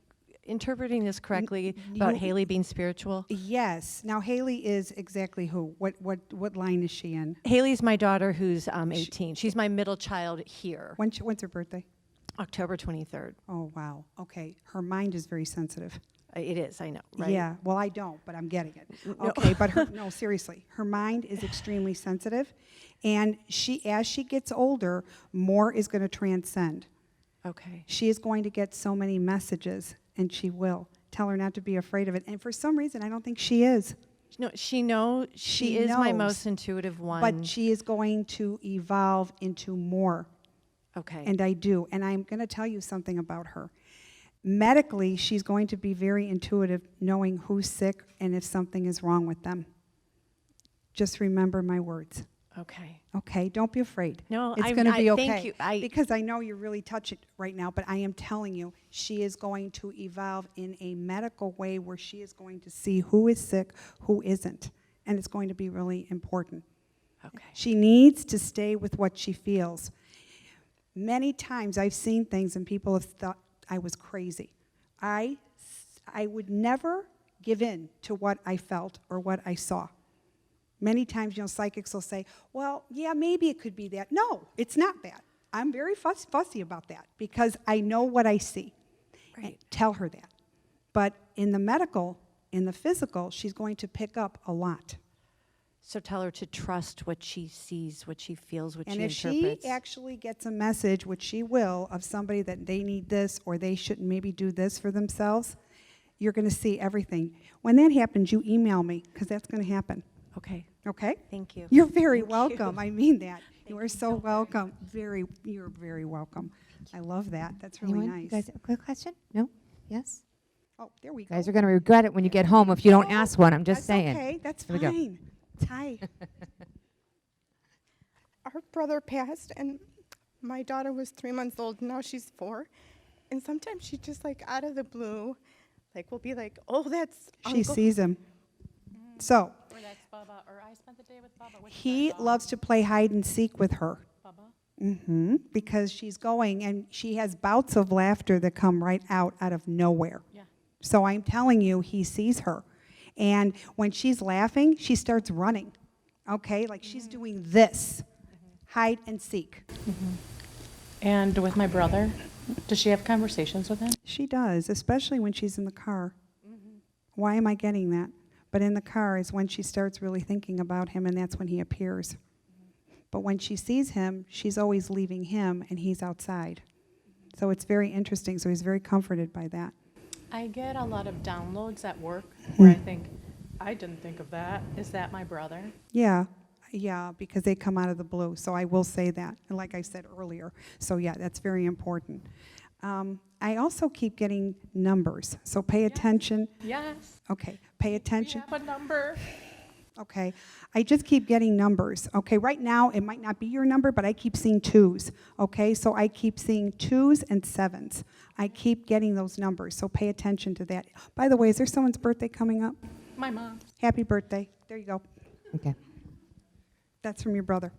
interpreting this correctly about Haley being spiritual? Yes. Now Haley is exactly who? What line is she in? Haley's my daughter, who's 18. She's my middle child here. When's her birthday? October 23rd. Oh wow. Okay. Her mind is very sensitive. It is, I know, right? Yeah. Well, I don't, but I'm getting it. No. Okay. But no, seriously, her mind is extremely sensitive, and as she gets older, more is going to transcend. Okay. She is going to get so many messages, and she will. Tell her not to be afraid of it. And for some reason, I don't think she is. No, she is my most intuitive one. But she is going to evolve into more. Okay. And I do. And I'm going to tell you something about her. Medically, she's going to be very intuitive, knowing who's sick and if something is wrong with them. Just remember my words. Okay. Okay, don't be afraid. No, it's I'm- going to be okay. thank you. Because I know you're really touched right now, but I am telling you, she is going to evolve in a medical way where she is going to see who is sick, who isn't, and it's going to be really important. Okay. She needs to stay with what she feels. Many times I've seen things and people have thought I was crazy. I would never give in to what I felt or what I saw. Many times, psychics will say, well, yeah, maybe it could be that. No, it's not that. I'm very fussy about that because I know what I see. Right. And tell her that. But in the medical, in the physical, she's going to pick up a lot. So tell her to trust what she sees, what she feels, what And she if interprets. she actually gets a message, which she will, of somebody that they need this or they shouldn't maybe do this for themselves, you're going to see everything. When that happens, you email me because that's going to happen. Okay, Okay? thank you. You're very Thank welcome. you. I mean that. You are so welcome. You're very welcome. I love that. That's really Anyone? You nice. guys have a quick question? No? Yes? Oh, there we You go. guys are going to regret it when you get home if you don't ask one. I'm just That's saying. okay. That's Here we go. fine. Hi. Our brother passed, and my daughter was 3 months old. Now she's 4. And sometimes she just, like, out of the blue, like, will be like, oh, that's She Uncle. sees him. So, Or that's Baba, or I spent the day with Baba. he loves to play hide and seek with her. Baba? Because she's going, and she has bouts of laughter that come right out of nowhere. Yeah. So I'm telling you, he sees her. And when she's laughing, she starts running. Okay? Like she's doing this. Hide and seek. And with my brother, does she have conversations with him? She does, especially when she's in the car. Why am I getting that? But in the car is when she starts really thinking about him, and that's when he appears. But when she sees him, she's always leaving him, and he's outside. So it's very interesting. So he's very comforted by that. I get a lot of downloads at work where I think, I didn't think of that. Is that my brother? Yeah, because they come out of the blue. So I will say that, and like I said earlier. So yeah, that's very important. I also keep getting numbers. So pay attention. Yes. Okay, pay attention. We have a number. Okay, I just keep getting numbers. Okay, right now it might not be your number, but I keep seeing 2s. Okay, so I keep seeing 2s and 7s. I keep getting those numbers, so pay attention to that. By the way, is there someone's birthday coming up? My mom. Happy birthday. There you go. Okay. That's from your brother.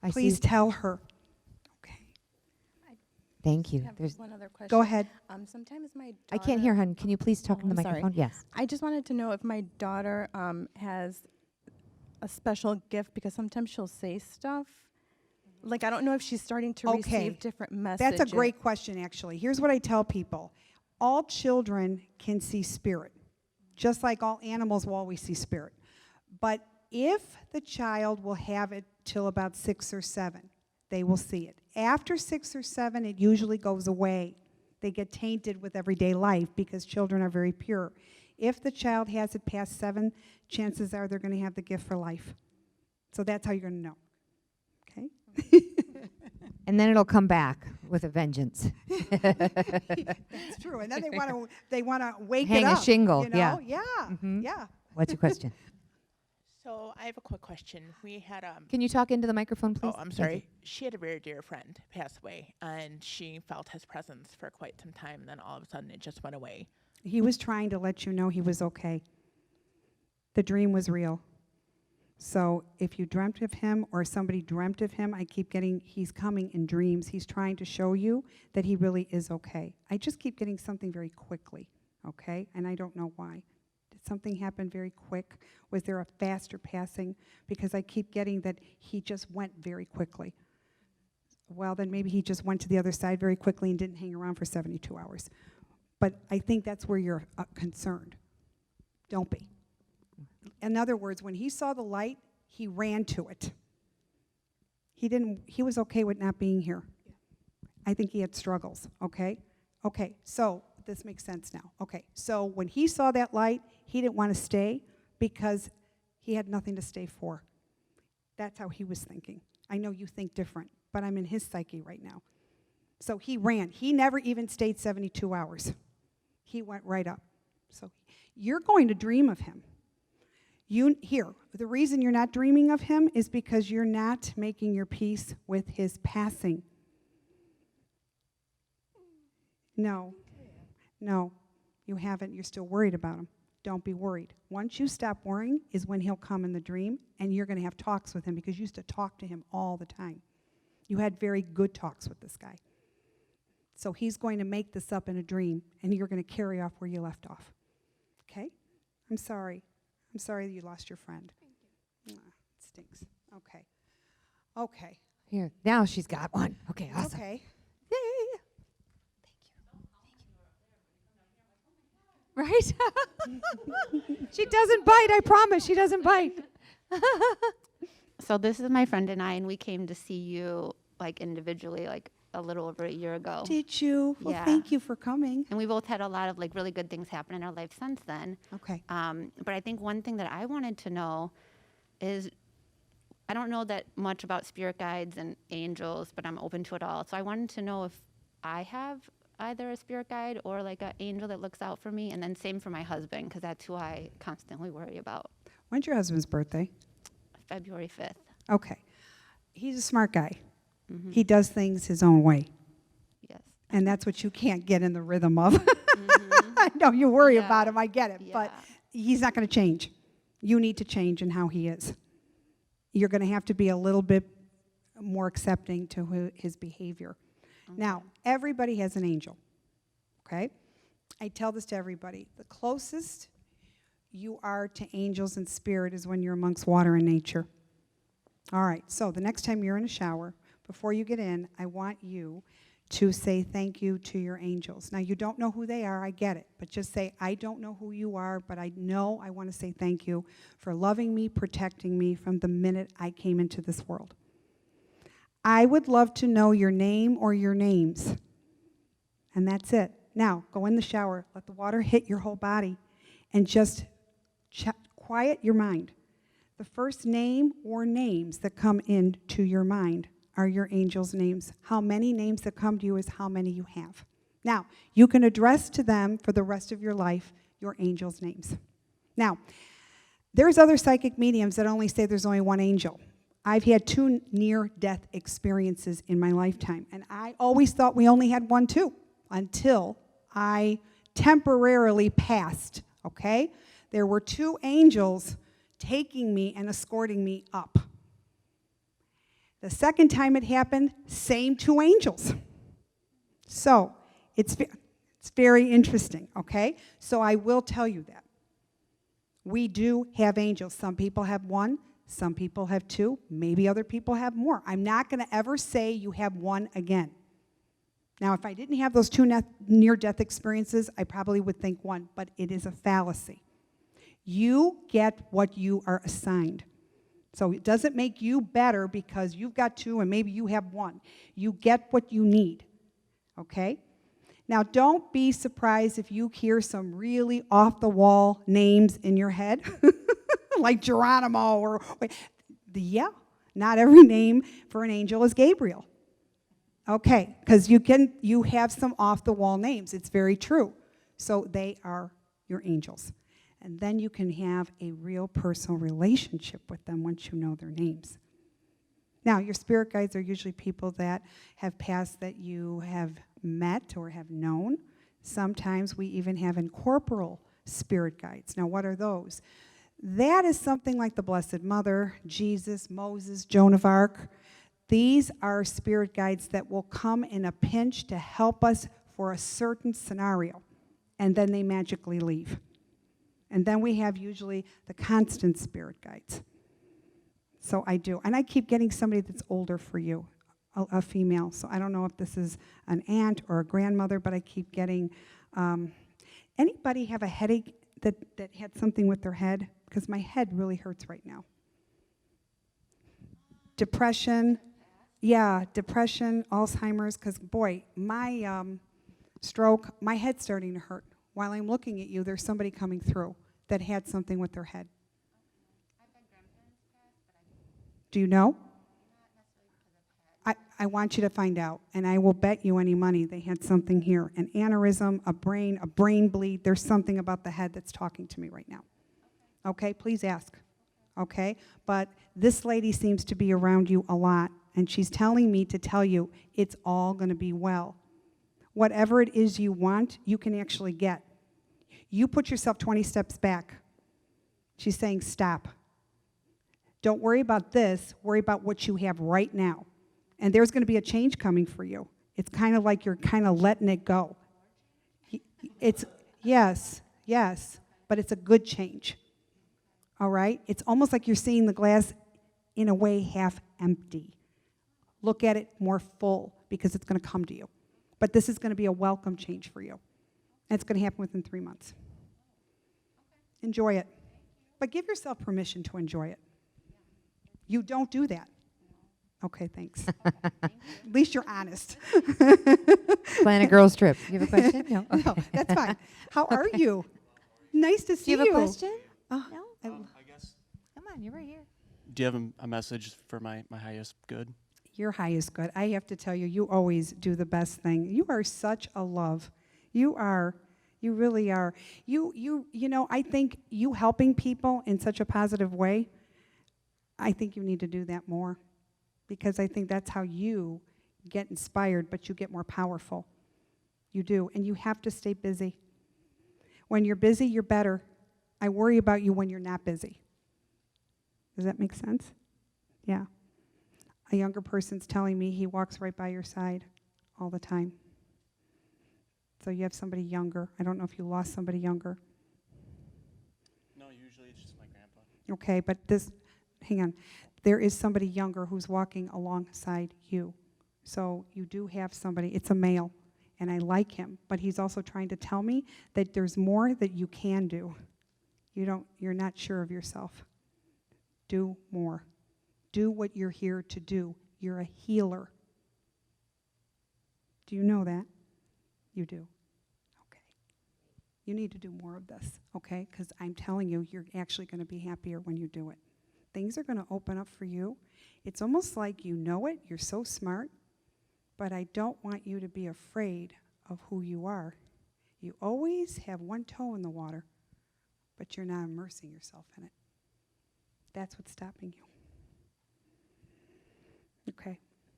I see. Please tell her. Okay, Thank you. I have There's, one other question. go ahead. Sometimes my daughter... I can't hear, hon. Can you please talk Oh, in the I'm sorry. microphone? Yes. I just wanted to know if my daughter has a special gift, because sometimes she'll say stuff. Like, I don't know if she's starting to Okay. receive different messages. That's a great question, actually. Here's what I tell people. All children can see spirit, just like all animals will always see spirit. But if the child will have it till about 6 or 7, they will see it. After 6 or 7, it usually goes away. They get tainted with everyday life because children are very pure. If the child has it past 7, chances are they're going to have the gift for life. So that's how you're going to know. Okay? And then it'll come back with a vengeance. That's true. And then they want to wake Hang it a up. shingle, You know? yeah. Yeah. Mhm. Yeah. What's your question? So I have a quick question. We had Can you talk into the microphone, please? oh, I'm Thank sorry. you. She had a very dear friend pass away, and she felt his presence for quite some time. Then all of a sudden, it just went away. He was trying to let you know he was okay. The dream was real. So if you dreamt of him or somebody dreamt of him, I keep getting he's coming in dreams. He's trying to show you that he really is okay. I just keep getting something very quickly, okay? And I don't know why. Did something happen very quick? Was there a faster passing? Because I keep getting that he just went very quickly. Well, then maybe he just went to the other side very quickly and didn't hang around for 72 hours. But I think that's where you're concerned. Don't be. In other words, when he saw the light, he ran to it. He was okay with not being here. I think he had struggles, okay? Okay, so this makes sense now. Okay, so when he saw that light, he didn't want to stay because he had nothing to stay for. That's how he was thinking. I know you think different, but I'm in his psyche right now. So he ran. He never even stayed 72 hours. He went right up. So you're going to dream of him. The reason you're not dreaming of him is because you're not making your peace with his passing. No, you haven't. You're still worried about him. Don't be worried. Once you stop worrying is when he'll come in the dream, and you're going to have talks with him because you used to talk to him all the time. You had very good talks with this guy. So he's going to make this up in a dream, and you're going to carry off where you left off. Okay? I'm sorry. I'm sorry that you lost your friend. It stinks. Okay. Okay. Here, now she's got one. Okay, awesome. Okay. Yay. Right? She doesn't bite, I promise. She doesn't bite. So this is my friend and I, and we came to see you like individually like a little over a year ago. Did you? Well, Yeah. thank you for coming. And we both had a lot of like really good things happen in our life since then. Okay. But I think one thing that I wanted to know is, I don't know that much about spirit guides and angels, but I'm open to it all. So I wanted to know if I have either a spirit guide or like an angel that looks out for me, and then same for my husband, because that's who I constantly worry about. When's your husband's birthday? February 5th. Okay. He's a smart guy. He does things his own way. Yes. And that's what you can't get in the rhythm of. I know you worry Yeah. about him, I get it, but he's not going to change. You need to change in how he is. You're going to have to be a little bit more accepting to his behavior. Now, everybody has an angel, okay? I tell this to everybody. The closest you are to angels and spirit is when you're amongst water and nature. All right, so the next time you're in a shower, before you get in, I want you to say thank you to your angels. Now, you don't know who they are, I get it, but just say, I don't know who you are, but I know I want to say thank you for loving me, protecting me from the minute I came into this world. I would love to know your name or your names, and that's it. Now, go in the shower, let the water hit your whole body, and just quiet your mind. The first name or names that come into your mind are your angels' names. How many names that come to you is how many you have. Now, you can address to them for the rest of your life your angels' names. Now, there's other psychic mediums that only say there's only one angel. I've had 2 near-death experiences in my lifetime, and I always thought we only had 1 too, until I temporarily passed, okay? There were 2 angels taking me and escorting me up. The second time it happened, same 2 angels. So it's very interesting, okay? So I will tell you that. We do have angels. Some people have 1, some people have 2, maybe other people have more. I'm not going to ever say you have 1 again. Now, if I didn't have those 2 near-death experiences, I probably would think 1, but it is a fallacy. You get what you are assigned. So it doesn't make you better because you've got 2 and maybe you have 1. You get what you need, okay? Now, don't be surprised if you hear some really off-the-wall names in your head, like Geronimo or, not every name for an angel is Gabriel. Okay, because you have some off-the-wall names. It's very true. So they are your angels. And then you can have a real personal relationship with them once you know their names. Now, your spirit guides are usually people that have passed that you have met or have known. Sometimes we even have incorporeal spirit guides. Now, what are those? That is something like the Blessed Mother, Jesus, Moses, Joan of Arc. These are spirit guides that will come in a pinch to help us for a certain scenario, and then they magically leave. And then we have usually the constant spirit guides. So I do. And I keep getting somebody that's older for you, a female. So I don't know if this is an aunt or a grandmother, but I keep getting, anybody have a headache that had something with their head? Because my head really hurts right now. Depression. Yeah, depression, Alzheimer's. Because, boy, my stroke, my head's starting to hurt. While I'm looking at you, there's somebody coming through that had something with their head. Do you know? I want you to find out, and I will bet you any money they had something here, an aneurysm, a brain bleed. There's something about the head that's talking to me right now. Okay, please ask. okay? But this lady seems to be around you a lot, and she's telling me to tell you it's all going to be well. Whatever it is you want, you can actually get. You put yourself 20 steps back. She's saying stop. Don't worry about this. Worry about what you have right now. And there's going to be a change coming for you. It's kind of like you're kind of letting it go. It's, yes, but it's a good change. All right? It's almost like you're seeing the glass in a way half empty. Look at it more full because it's going to come to you. But this is going to be a welcome change for you. And it's going to happen within 3 months. Enjoy it. But give yourself permission to enjoy it. You don't do that. Okay, thanks. At least you're honest. Plan a girls' trip. You have a question? No. Okay. No, that's fine. How are you? Nice to see Do you have a question? Oh, No? I guess. Come on, you're right here. Do you have a message for my highest good? Your high is good. I have to tell you, you always do the best thing. You are such a love. You are. You really are. You know, I think you helping people in such a positive way, I think you need to do that more. Because I think that's how you get inspired, but you get more powerful. You do. And you have to stay busy. When you're busy, you're better. I worry about you when you're not busy. Does that make sense? Yeah. A younger person's telling me he walks right by your side all the time. So you have somebody younger. I don't know if you lost somebody younger. No, usually it's just my grandpa. Okay, but this, hang on. There is somebody younger who's walking alongside you. So you do have somebody. It's a male, and I like him. But he's also trying to tell me that there's more that you can do. You're not sure of yourself. Do more. Do what you're here to do. You're a healer. Do you know that? You do. Okay. You need to do more of this, okay? Because I'm telling you, you're actually going to be happier when you do it. Things are going to open up for you. It's almost like you know it. You're so smart. But I don't want you to be afraid of who you are. You always have one toe in the water, but you're not immersing yourself in it. That's what's stopping you. Okay.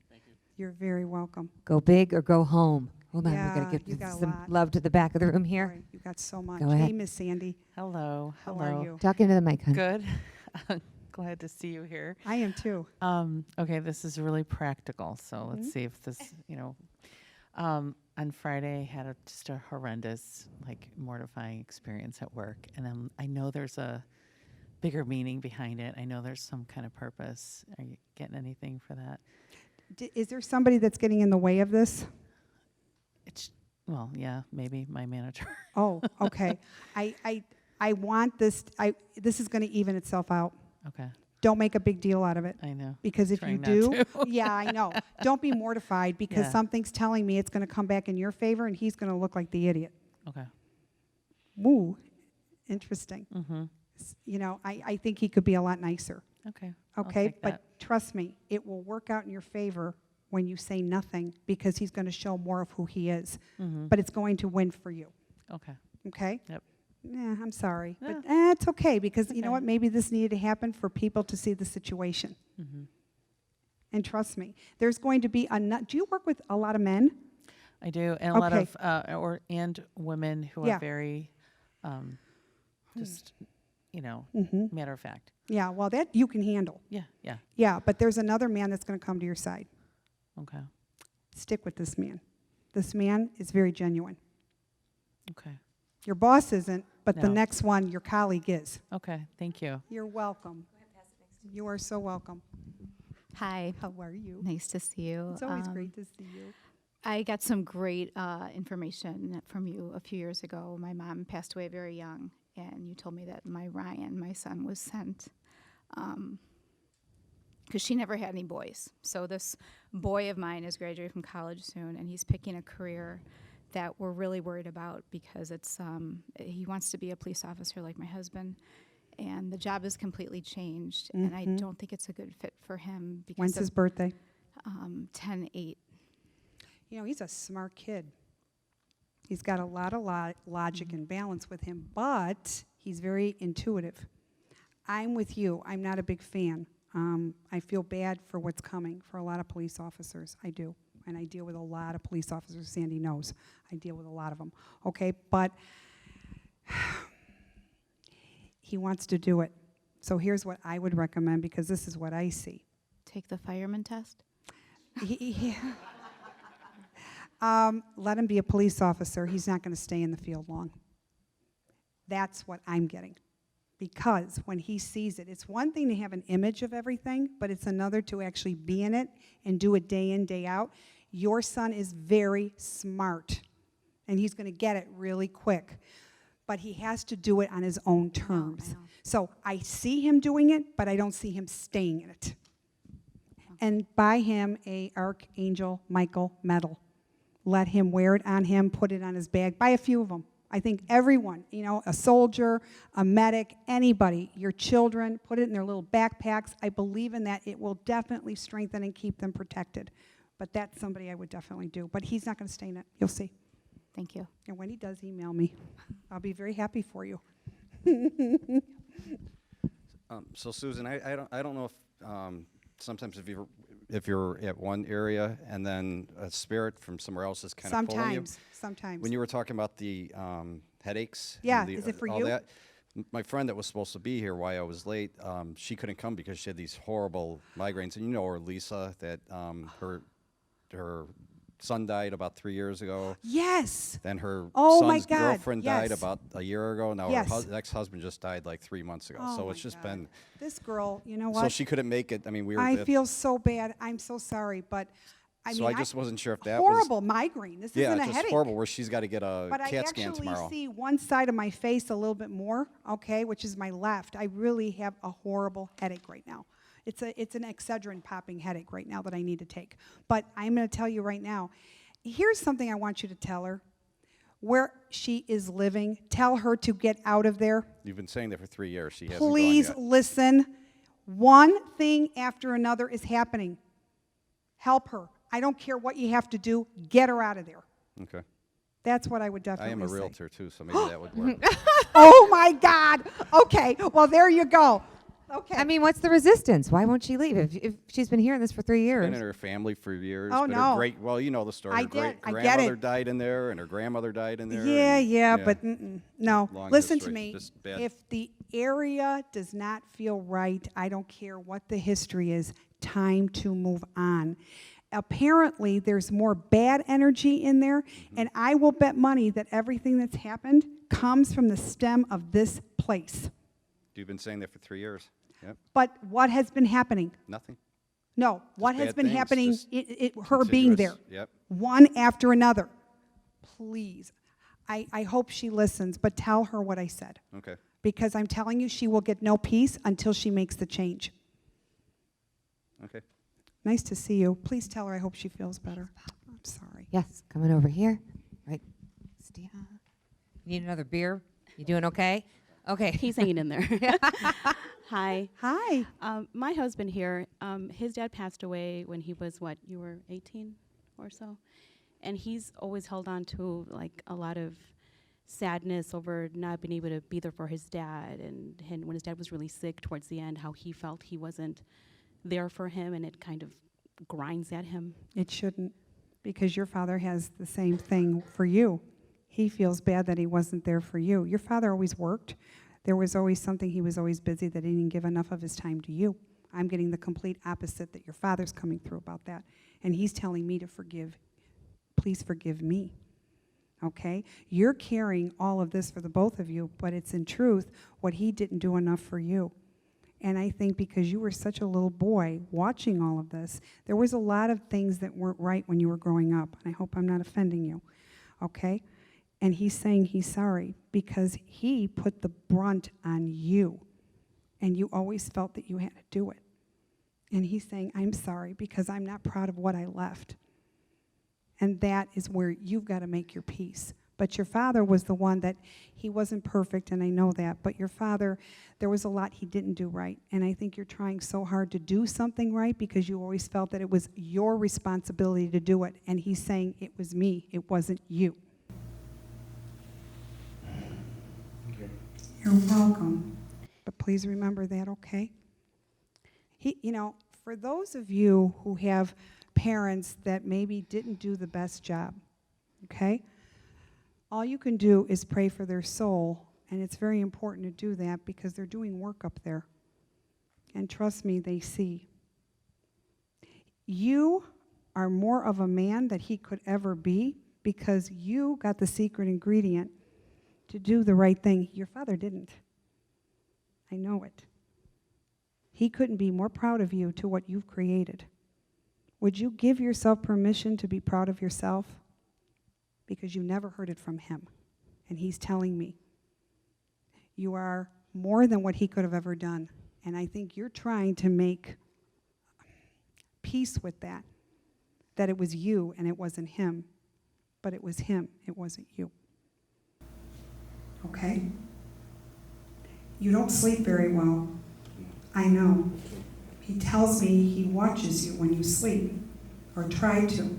Thank you. You're very welcome. Go big or go home. Hold on, Yeah, we got to you give got a some lot. love to the back of the room here. Boy, you got so much. Go ahead. Hey, Miss Sandy. Hello. How Hello. are you? Talking to the mic, honey. Good. Glad to see you here. I am too. Okay, this is really practical. So let's see if this, on Friday I had just a horrendous, mortifying experience at work, and I know there's a bigger meaning behind it. I know there's some kind of purpose. Are you getting anything for that? Is there somebody that's getting in the way of this? Well, yeah, maybe my manager. Oh, okay. I want this. This is going to even itself out. Okay. Don't make a big deal out of it. I know. Because if you Trying not do, to. yeah, I know. Don't be mortified because Yeah. something's telling me it's going to come back in your favor and he's going to look like the idiot. Okay. Woo, interesting. Mm-hmm. I think he could be a lot nicer. Okay. I'll Okay, take but that. trust me, it will work out in your favor when you say nothing because he's going to show more of who he is. Mm-hmm. But it's going to win for you. Okay. Okay? Yep. Yeah, I'm sorry. Yeah. But it's okay because you know Okay. what? Maybe this needed to happen for people to see the situation. Mm-hmm. And trust me, there's going to be do you work with a lot of men? I do, and a lot Okay. of and women who Yeah. are very, just Mm-hmm. matter of fact. Yeah, well, that you can handle. Yeah, yeah. Yeah, but there's another man that's going to come to your side. Okay, Stick with this man. This man is very genuine. okay, Your boss isn't, but the No. next one, your colleague is. okay. Thank you. You're welcome. You are so welcome. Hi, How are you? nice to see you. It's always great to see you. I got some great information from you a few years ago. My mom passed away very young, and you told me that my Ryan, my son, was sent because she never had any boys. So this boy of mine is graduating from college soon, and he's picking a career that we're really worried about because it's he wants to be a police officer like my husband. And the job has completely changed, and I don't think it's a good fit for him because When's his birthday? 10-8. He's a smart kid. He's got a lot of logic and balance with him, but he's very intuitive. I'm with you. I'm not a big fan. I feel bad for what's coming for a lot of police officers. I do. And I deal with a lot of police officers. Sandy knows. I deal with a lot of them. Okay? But he wants to do it. So here's what I would recommend, because this is what I see. Take the fireman test? Let him be a police officer. He's not going to stay in the field long. That's what I'm getting. Because when he sees it, it's one thing to have an image of everything, but it's another to actually be in it and do it day in, day out. Your son is very smart, and he's going to get it really quick. But he has to do it on his own terms. I know. So I see him doing it, but I don't see him staying in it. And buy him a Archangel Michael medal. Let him wear it on him, put it on his bag. Buy a few of them. I think everyone, a soldier, a medic, anybody, your children, put it in their little backpacks. I believe in that. It will definitely strengthen and keep them protected. But that's somebody I would definitely do. But he's not going to stay in it. You'll see. Thank you. And when he does, email me. I'll be very happy for you. So Susan, I don't know if sometimes if you're at one area and then a spirit from somewhere else is kind of pulling you. Sometimes. When you were talking about the headaches. Yeah, and is it for all you? that, my friend that was supposed to be here, why I was late, she couldn't come because she had these horrible migraines. And you know her, Lisa, that her son died about 3 years ago. Yes. Then her my son's God, girlfriend died yes. about a year ago. Now Yes. her ex-husband just died like 3 months ago. Oh so my it's just God. been. This girl, you know what? So she couldn't make it. I mean, we were. I feel so bad. I'm so sorry, but I So mean, I just wasn't sure if that horrible was migraine. This yeah, isn't a just headache. horrible. Where she's got to get a But I CAT scan actually tomorrow. see one side of my face a little bit more, okay, which is my left. I really have a horrible headache right now. It's an Excedrin popping headache right now that I need to take. But I'm going to tell you right now, here's something I want you to tell her. Where she is living, tell her to get out of there. You've been saying that for 3 years. She hasn't Please gone yet. listen. One thing after another is happening. Help her. I don't care what you have to do. Get her out of there. Okay. That's what I would I definitely am a say. realtor too, so maybe that would work. Oh my God. Okay. Well, there you go. Okay. I mean, what's the resistance? Why won't she leave if she's been hearing this for 3 years? Been in her family for years. Oh, but no. Well, you know the story. I Her did. I get grandmother it. died in there, and her grandmother died in there. Yeah, and- yeah, but no. Long Listen to history. me. Just bad. If the area does not feel right, I don't care what the history is, time to move on. Apparently, there's more bad energy in there, and I will bet money that everything that's happened comes from the stem of this place. You've been saying that for 3 years. Yep. But what has been happening? Nothing. No, what has bad been things, happening, just her being there. Continuous. Yep. One after another. Please. I hope she listens, but tell her what I said. Okay. Because I'm telling you, she will get no peace until she makes the change. Okay. Nice to see you. Please tell her I hope she feels better. I'm sorry. Yes, coming over here. Right. You need another beer? You doing okay? Okay. He's hanging in there. Hi. Hi. My husband here, his dad passed away when he was, what, you were 18 or so? And he's always held on to, like, a lot of sadness over not being able to be there for his dad. And when his dad was really sick towards the end, how he felt he wasn't there for him, and it kind of grinds at him. It shouldn't, because your father has the same thing for you. He feels bad that he wasn't there for you. Your father always worked. There was always something, he was always busy, that he didn't give enough of his time to you. I'm getting the complete opposite, that your father's coming through about that. And he's telling me to forgive. Please forgive me. Okay? You're carrying all of this for the both of you, but it's in truth what he didn't do enough for you. And I think because you were such a little boy watching all of this, there was a lot of things that weren't right when you were growing up. And I hope I'm not offending you. Okay? And he's saying he's sorry because he put the brunt on you. And you always felt that you had to do it. And he's saying, I'm sorry because I'm not proud of what I left. And that is where you've got to make your peace. But your father was the one that, he wasn't perfect, and I know that, but your father, there was a lot he didn't do right. And I think you're trying so hard to do something right because you always felt that it was your responsibility to do it. And he's saying, it was me, it wasn't you. Okay. You're welcome. But please remember that, okay? For those of you who have parents that maybe didn't do the best job, okay? All you can do is pray for their soul, and it's very important to do that because they're doing work up there. And trust me, they see. You are more of a man that he could ever be because you got the secret ingredient to do the right thing. Your father didn't. I know it. He couldn't be more proud of you to what you've created. Would you give yourself permission to be proud of yourself? Because you never heard it from him. And he's telling me, you are more than what he could have ever done. And I think you're trying to make peace with that it was you and it wasn't him. But it was him, it wasn't you. Okay? You don't sleep very well. I know. He tells me he watches you when you sleep, or try to,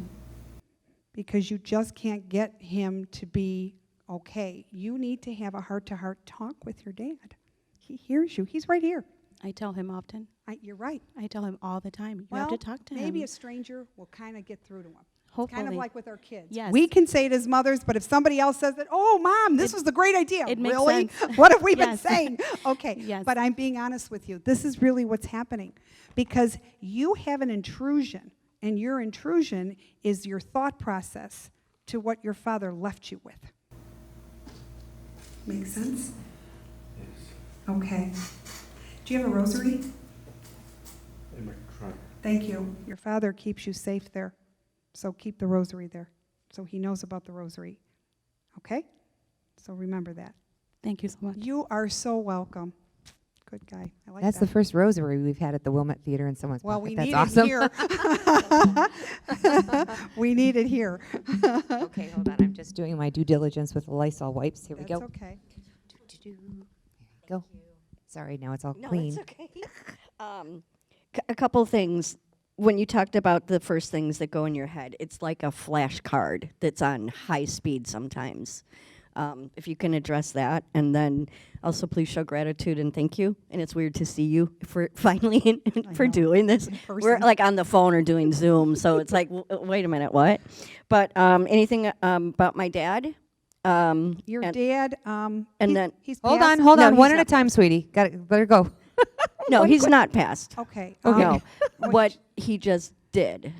because you just can't get him to be okay. You need to have a heart-to-heart talk with your dad. He hears you. He's right here. I tell him often. You're right. I tell him all the time. You have to talk to him. Maybe a stranger will kind of get through to him. Hopefully. Kind of like with our kids. Yes. We can say it as mothers, but if somebody else says it, oh, Mom, this was the great idea. It makes really? sense. What have we been Yes. saying? Okay, Yes. but I'm being honest with you. This is really what's happening because you have an intrusion, and your intrusion is your thought process to what your father left you with. Make sense? Yes. Okay. Do you have a rosary? In my trunk. Thank you. Your father keeps you safe there. So keep the rosary there. So he knows about the rosary. Okay? So remember that. Thank you so much. You are so welcome. Good guy. I like That's that. the first rosary we've had at the Wilmette Theater in someone's Well, pocket. we That's need awesome. it here. We need it here. Okay, hold on. I'm just doing my due diligence with the Lysol wipes. Here we That's go. okay. There you go. Sorry, now it's all No, clean. it's okay. A couple things. When you talked about the first things that go in your head, it's like a flashcard that's on high speed sometimes. If you can address that, and then also please show gratitude and thank you. And it's weird to see you for finally for know. doing this. In We're person. like on the phone or doing Zoom, so it's like, wait a minute, what? But anything about my dad? Your and- dad, and he's, then he's Hold passed? on, No, one he's at a not time, sweetie. Got it. Let her go. No, he's not passed. Okay. No, What- what he just did.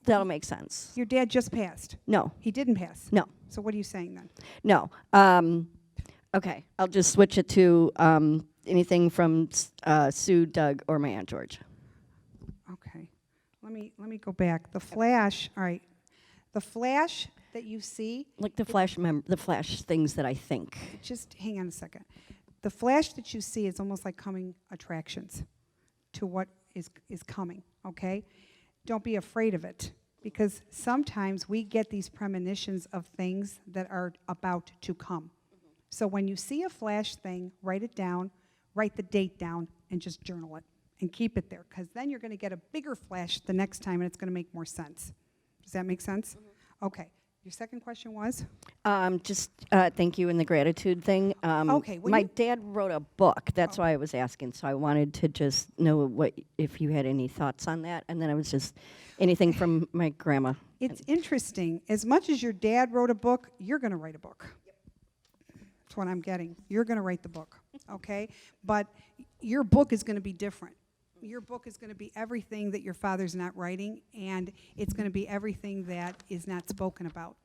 That'll make sense. Your dad just passed. No, He didn't pass. no, So what are you saying then? no. Okay, I'll just switch it to anything from Sue, Doug, or my Aunt George. Okay. Let me go back. The flash, all right. The flash that you see, Like the flash things that I think. just hang on a second. The flash that you see is almost like coming attractions to what is coming, okay? Don't be afraid of it, because sometimes we get these premonitions of things that are about to come. So when you see a flash thing, write it down, write the date down, and just journal it and keep it there, because then you're going to get a bigger flash the next time, and it's going to make more sense. Does that make sense? Okay. Your second question was? Just thank you and the gratitude thing. Okay, when my you- dad wrote a book. That's why I was asking. So I wanted to just know if you had any thoughts on that. And then I was just anything from my grandma. It's interesting. As much as your dad wrote a book, you're going to write a book. That's what I'm getting. You're going to write the book, okay? But your book is going to be different. Your book is going to be everything that your father's not writing, and it's going to be everything that is not spoken about.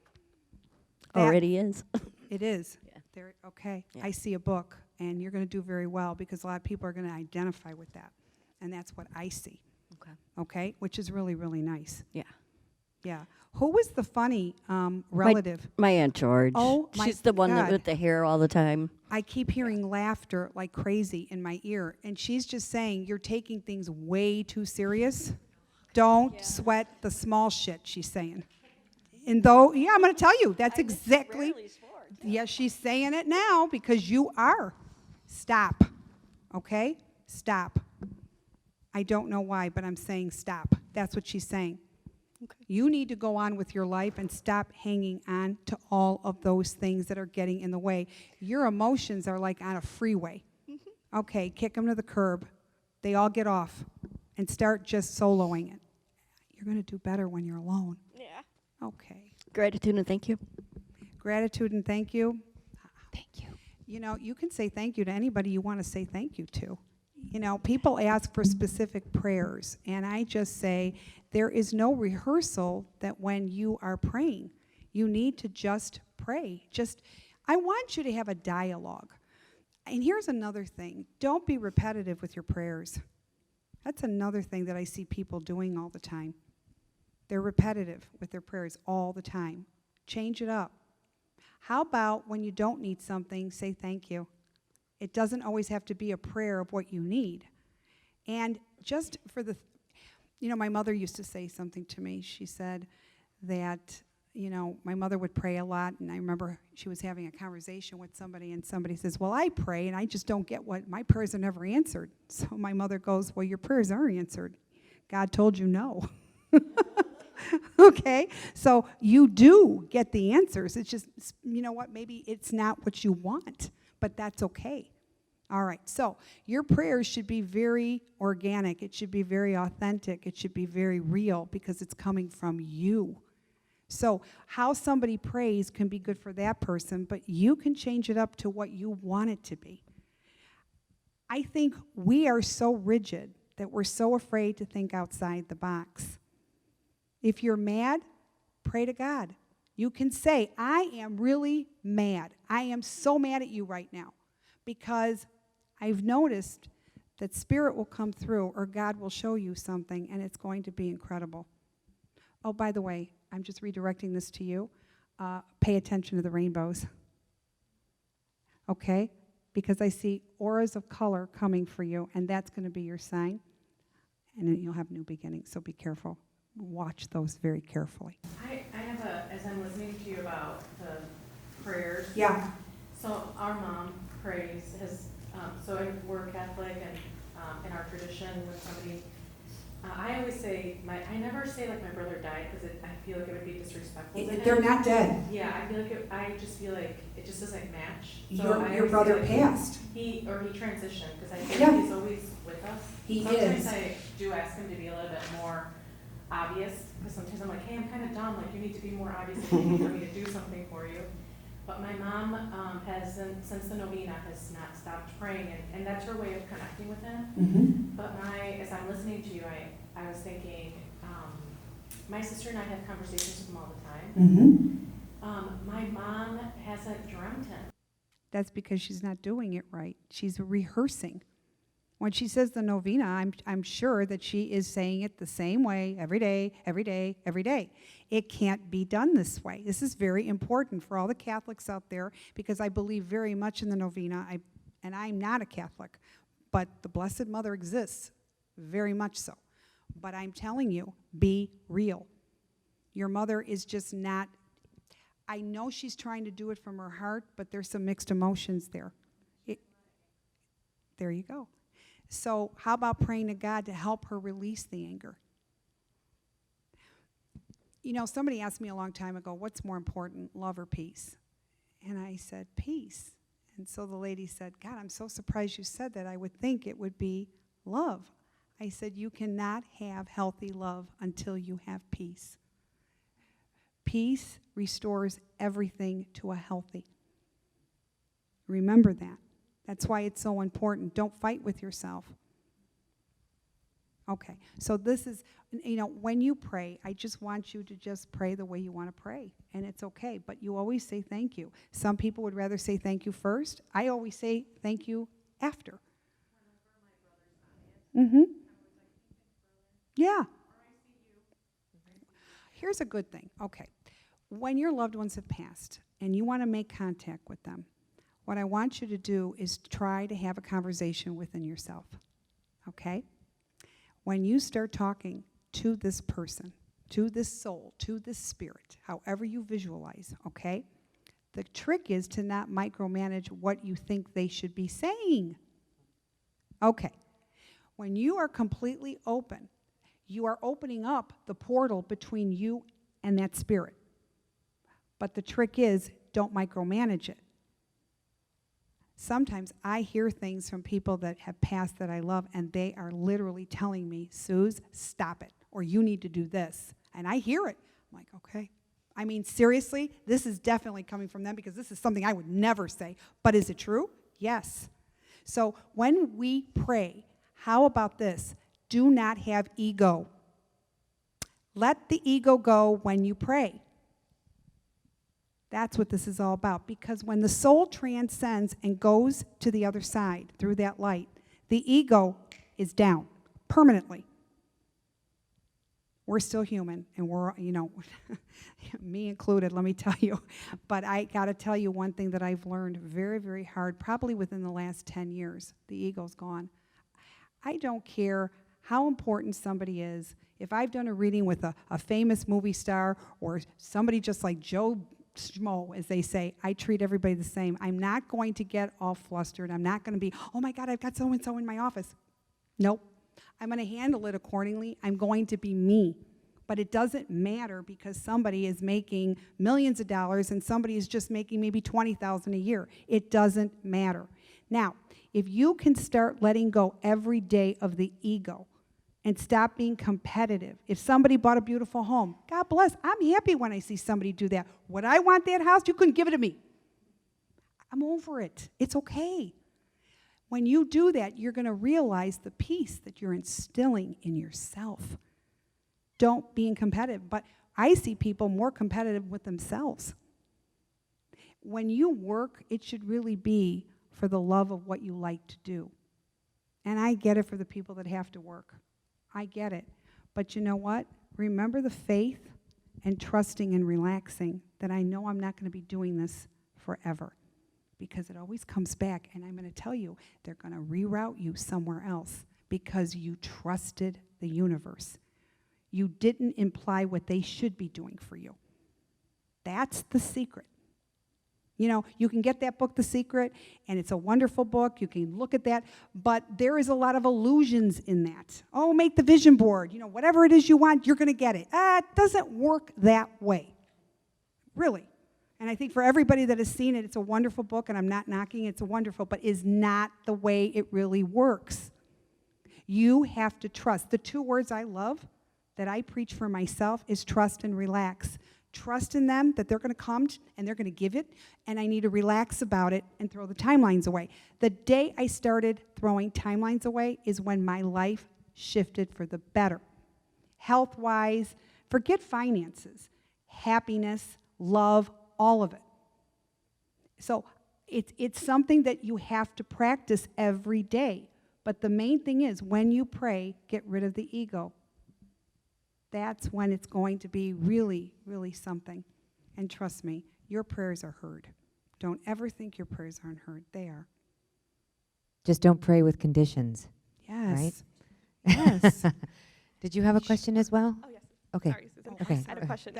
That- Already is. It is. Yeah. There, okay. Yeah. I see a book, and you're going to do very well because a lot of people are going to identify with that, and that's what I see. Okay. Okay, which is really, really nice. Yeah. Yeah. Who was the funny relative? My Aunt George. Oh, my She's the one God. with the hair all the time. I keep hearing laughter like crazy in my ear, and she's just saying, you're taking things way too serious. Don't sweat the small shit, she's saying. And though, yeah, I'm going to tell you, that's exactly. Yes, she's saying it now because you are. Stop. Okay? Stop. I don't know why, but I'm saying stop. That's what she's saying. Okay. You need to go on with your life and stop hanging on to all of those things that are getting in the way. Your emotions are like on a freeway, Okay, kick them to the curb. They all get off and start just soloing it. You're going to do better when you're alone. Yeah. Okay. Gratitude and thank you. Gratitude and thank you. Thank you. You know, you can say thank you to anybody you want to say thank you to. You know, people ask for specific prayers, and I just say there is no rehearsal that when you are praying, you need to just pray. I want you to have a dialogue. And here's another thing. Don't be repetitive with your prayers. That's another thing that I see people doing all the time. They're repetitive with their prayers all the time. Change it up. How about when you don't need something, say thank you. It doesn't always have to be a prayer of what you need. And just for my mother used to say something to me. She said that, my mother would pray a lot, and I remember she was having a conversation with somebody, and somebody says, well, I pray, and I just don't get my prayers are never answered. So my mother goes, well, your prayers are answered. God told you no. Okay, so you do get the answers. It's just, maybe it's not what you want, but that's okay. All right, so your prayers should be very organic. It should be very authentic. It should be very real because it's coming from you. So how somebody prays can be good for that person, but you can change it up to what you want it to be. I think we are so rigid that we're so afraid to think outside the box. If you're mad, pray to God. You can say, I am really mad. I am so mad at you right now because I've noticed that Spirit will come through or God will show you something and it's going to be incredible. Oh, by the way, I'm just redirecting this to you. Pay attention to the rainbows. Okay? Because I see auras of color coming for you, and that's going to be your sign. And then you'll have new beginnings, so be careful. Watch those very carefully. I have as I'm listening to you about the prayers. Yeah. So our mom prays, we're Catholic, and in our tradition, when somebody, I always say, I never say like my brother died because I feel like it would be disrespectful to him. They're not dead. Yeah, I just feel like it just doesn't match. Your brother passed. He transitioned because I think Yeah. he's always with us. He Sometimes is. I do ask him to be a little bit more obvious because sometimes I'm like, hey, I'm kind of dumb. Like you need to be more obvious for me to do something for you. But my mom has, since the novena, has not stopped praying, and that's her way of connecting with him. Mm-hmm. But as I'm listening to you, I was thinking, my sister and I have conversations with him all the time. Mm-hmm. My mom hasn't dreamt him. That's because she's not doing it right. She's rehearsing. When she says the novena, I'm sure that she is saying it the same way every day, every day, every day. It can't be done this way. This is very important for all the Catholics out there because I believe very much in the novena, and I'm not a Catholic, but the Blessed Mother exists, very much so. But I'm telling you, be real. Your mother is just not, I know she's trying to do it from her heart, but there's some mixed emotions there. There you go. So how about praying to God to help her release the anger? Somebody asked me a long time ago, what's more important, love or peace? And I said, peace. And so the lady said, God, I'm so surprised you said that. I would think it would be love. I said, you cannot have healthy love until you have peace. Peace restores everything to a healthy. Remember that. That's why it's so important. Don't fight with yourself. Okay, so this is, when you pray, I just want you to just pray the way you want to pray, and it's okay, but you always say thank you. Some people would rather say thank you first. I always say thank you after. Mm-hmm. Yeah. Here's a good thing. Okay, when your loved ones have passed and you want to make contact with them, what I want you to do is try to have a conversation within yourself, okay? When you start talking to this person, to this soul, to this spirit, however you visualize, okay? The trick is to not micromanage what you think they should be saying. Okay. When you are completely open, you are opening up the portal between you and that spirit. But the trick is, don't micromanage it. Sometimes I hear things from people that have passed that I love, and they are literally telling me, Suze, stop it, or you need to do this. And I hear it. I'm like, okay. I mean, seriously, this is definitely coming from them because this is something I would never say. But is it true? Yes. So when we pray, how about this? Do not have ego. Let the ego go when you pray. That's what this is all about. Because when the soul transcends and goes to the other side through that light, the ego is down permanently. We're still human, and we're, me included, let me tell you. But I got to tell you one thing that I've learned very, very hard, probably within the last 10 years. The ego's gone. I don't care how important somebody is. If I've done a reading with a famous movie star or somebody just like Joe Schmo, as they say, I treat everybody the same. I'm not going to get all flustered. I'm not going to be, oh my God, I've got so-and-so in my office. Nope. I'm going to handle it accordingly. I'm going to be me. But it doesn't matter because somebody is making millions of dollars and somebody is just making maybe $20,000 a year. It doesn't matter. Now, if you can start letting go every day of the ego and stop being competitive. If somebody bought a beautiful home, God bless, I'm happy when I see somebody do that. Would I want that house? You couldn't give it to me. I'm over it. It's okay. When you do that, you're going to realize the peace that you're instilling in yourself. Don't be competitive. But I see people more competitive with themselves. When you work, it should really be for the love of what you like to do. And I get it for the people that have to work. I get it. But you know what? Remember the faith and trusting and relaxing that I know I'm not going to be doing this forever. Because it always comes back, and I'm going to tell you, they're going to reroute you somewhere else because you trusted the universe. You didn't imply what they should be doing for you. That's the secret. You can get that book, The Secret, and it's a wonderful book. You can look at that, but there is a lot of illusions in that. Oh, make the vision board. Whatever it is you want, you're going to get it. It doesn't work that way, really. And I think for everybody that has seen it, it's a wonderful book, and I'm not knocking it, it's wonderful, but is not the way it really works. You have to trust. The two words I love that I preach for myself is trust and relax. Trust in them that they're going to come and they're going to give it, and I need to relax about it and throw the timelines away. The day I started throwing timelines away is when my life shifted for the better. Health-wise, forget finances, happiness, love, all of it. So it's something that you have to practice every day. But the main thing is when you pray, get rid of the ego. That's when it's going to be really, really something. And trust me, your prayers are heard. Don't ever think your prayers aren't heard. They are. Just don't pray with conditions. Yes. Right? Yes. Did you have a question as well? Oh, yes. Okay. Sorry, Susan. Okay. I had a question.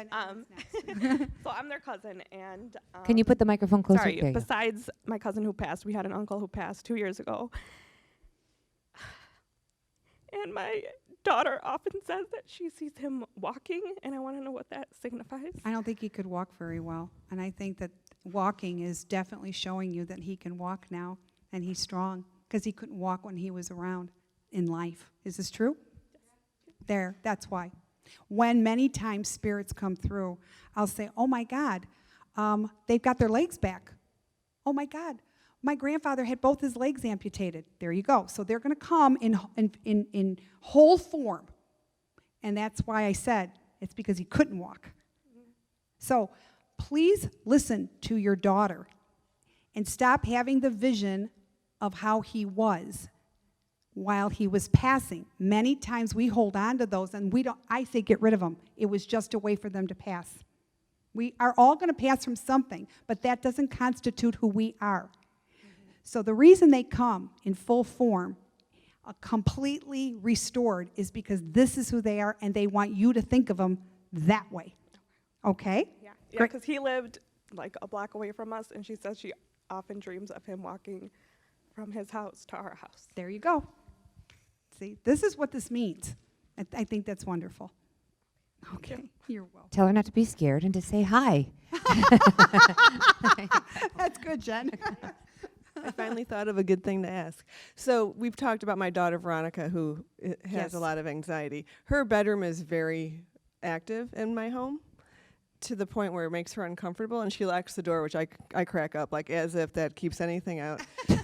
So I'm their cousin, and Can you put the microphone closer? sorry. There you go. Besides my cousin who passed, we had an uncle who passed 2 years ago, and my daughter often says that she sees him walking, and I want to know what that signifies. I don't think he could walk very well. And I think that walking is definitely showing you that he can walk now, and he's strong, because he couldn't walk when he was around in life. Is this true? There, that's why. When many times spirits come through, I'll say, oh my God, they've got their legs back. Oh my God, my grandfather had both his legs amputated. There you go. So they're going to come in whole form. And that's why I said it's because he couldn't walk. So please listen to your daughter and stop having the vision of how he was while he was passing. Many times we hold on to those and I say get rid of them. It was just a way for them to pass. We are all going to pass from something, but that doesn't constitute who we are. So the reason they come in full form, completely restored, is because this is who they are, and they want you to think of them that way. Okay? Yeah, because he lived like a block away from us, and she says she often dreams of him walking from his house to our house. There you go. See, this is what this means. I think that's wonderful. Okay, you're welcome. Tell her not to be scared and to say hi. That's good, Jen. I finally thought of a good thing to ask. So we've talked about my daughter Veronica, who has Yes. a lot of anxiety. Her bedroom is very active in my home, to the point where it makes her uncomfortable, and she locks the door, which I crack up, like as if that keeps anything out.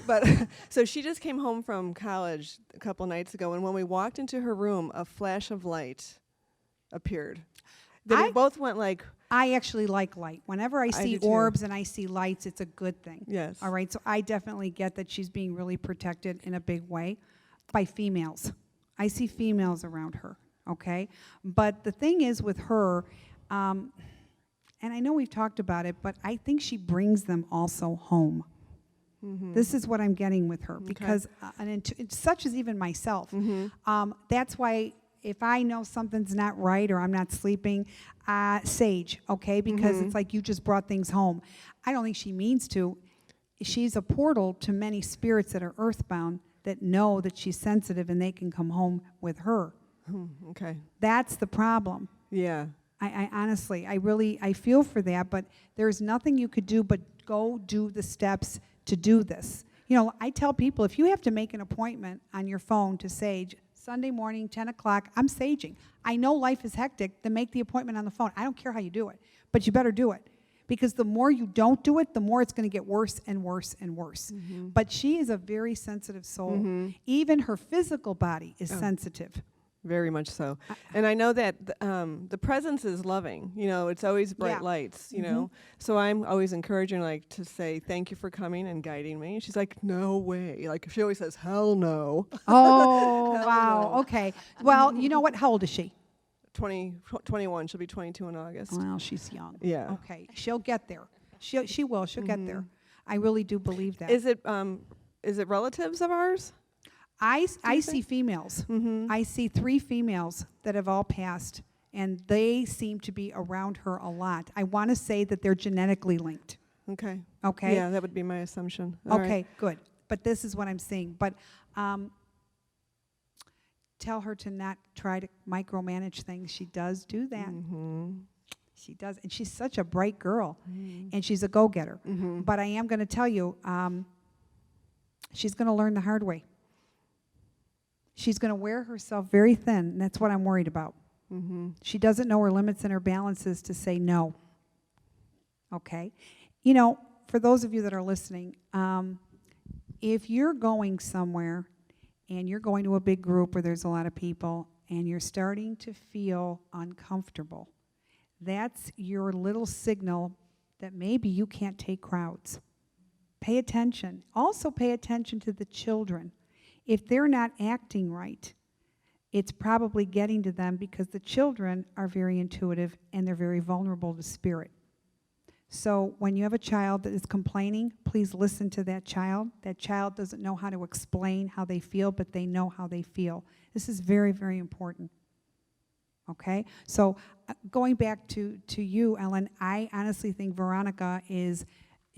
But so she just came home from college a couple nights ago, and when we walked into her room, a flash of light appeared. Then we both went like, I actually like light. Whenever I see do too. orbs and I see lights, it's a good thing. Yes. All right. So I definitely get that she's being really protected in a big way by females. I see females around her. Okay. But the thing is with her, and I know we've talked about it, but I think she brings them also home. This is what I'm getting with her, because such as even myself. That's why if I know something's not right or I'm not sleeping, sage, okay? Because it's like you just brought things home. I don't think she means to. She's a portal to many spirits that are earthbound that know that she's sensitive and they can come home with her. Okay. That's the problem. Yeah. I honestly, I feel for that, but there's nothing you could do but go do the steps to do this. You know, I tell people, if you have to make an appointment on your phone to sage, Sunday morning, 10 o'clock, I'm saging. I know life is hectic, then make the appointment on the phone. I don't care how you do it, but you better do it. Because the more you don't do it, the more it's going to get worse and worse and worse. But she is a very sensitive soul. Even her physical body is sensitive. Very much so. And I know that the presence is loving. You know, it's always bright lights, you know. So I'm always encouraging, like, to say, thank you for coming and guiding me. And she's like, no way. Like, she always says, hell no. Oh, Hell wow. no. Okay. Well, you know what? How old is she? 21. She'll be 22 in August. Well, she's young. Yeah. Okay. She'll get there. She will. She'll get there. I really do believe that. Is it relatives of ours? I see females. I see 3 females that have all passed, and they seem to be around her a lot. I want to say that they're genetically linked. Okay. Okay? Yeah, that would be my assumption. All Okay, right. good. But this is what I'm seeing. But tell her to not try to micromanage things. She does do that. She does. And she's such a bright girl, and she's a go-getter. But I am going to tell you, she's going to learn the hard way. She's going to wear herself very thin, and that's what I'm worried about. She doesn't know her limits and her balances to say no. Okay? You know, for those of you that are listening, if you're going somewhere and you're going to a big group where there's a lot of people and you're starting to feel uncomfortable, that's your little signal that maybe you can't take crowds. Pay attention. Also pay attention to the children. If they're not acting right, it's probably getting to them because the children are very intuitive and they're very vulnerable to spirit. So when you have a child that is complaining, please listen to that child. That child doesn't know how to explain how they feel, but they know how they feel. This is very, very important. Okay? So going back to you, Ellen, I honestly think Veronica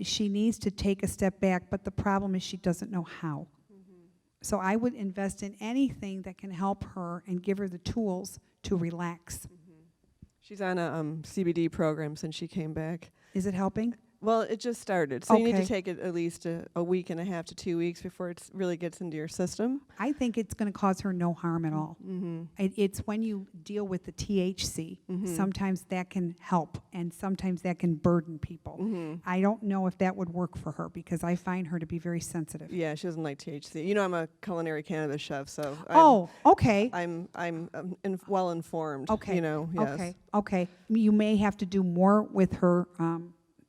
she needs to take a step back, but the problem is she doesn't know how. So I would invest in anything that can help her and give her the tools to relax. She's on a CBD program since she came back. Is it helping? Well, it just started, so you need Okay. to take it at least a week and a half to 2 weeks before it really gets into your system. I think it's going to cause her no harm at all. It's when you deal with the THC, sometimes that can help, and sometimes that can burden people. I don't know if that would work for her because I find her to be very sensitive. Yeah, she doesn't like THC. You know, I'm a culinary cannabis chef, so okay. I'm well informed. Okay. You know, yes. Okay. You may have to do more with her,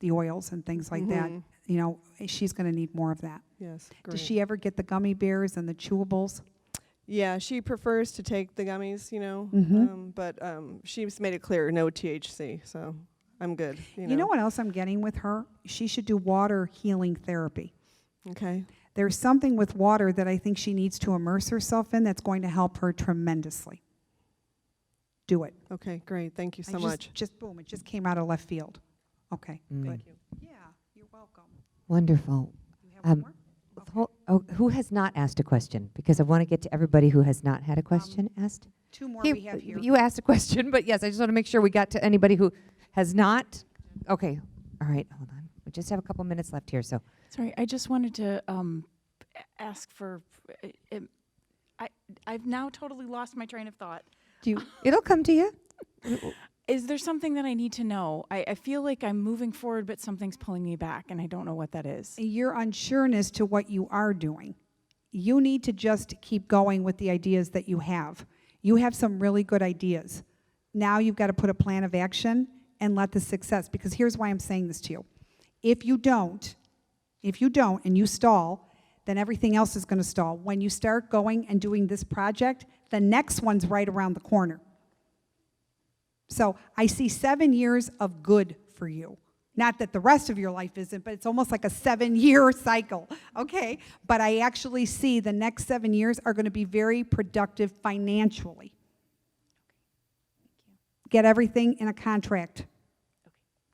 the oils and things like that. You know, she's going to need more of that. Yes, Does great. she ever get the gummy bears and the chewables? Yeah, she prefers to take the gummies, you know, but she's made it clear, no THC, so I'm good. You know what else I'm getting with her? She should do water healing therapy. Okay. There's something with water that I think she needs to immerse herself in that's going to help her tremendously. Do it. Okay, great. Thank you so much. Just boom, it just came out of left field. Okay, good. Yeah, you're welcome. Wonderful. You have more? Who has not asked a question? Because I want to get to everybody who has not had a question asked. 2 more we have here. You asked a question, but yes, I just want to make sure we got to anybody who has not. Okay, all right, hold on. We just have a couple minutes left here, so. Sorry, I just wanted to ask for. I've now totally lost my train of thought. It'll come to you. Is there something that I need to know? I feel like I'm moving forward, but something's pulling me back, and I don't know what that is. Your unsureness to what you are doing. You need to just keep going with the ideas that you have. You have some really good ideas. Now you've got to put a plan of action and let the success, because here's why I'm saying this to you. If you don't and you stall, then everything else is going to stall. When you start going and doing this project, the next one's right around the corner. So I see 7 years of good for you. Not that the rest of your life isn't, but it's almost like a 7-year cycle, okay? But I actually see the next 7 years are going to be very productive financially. Get everything in a contract.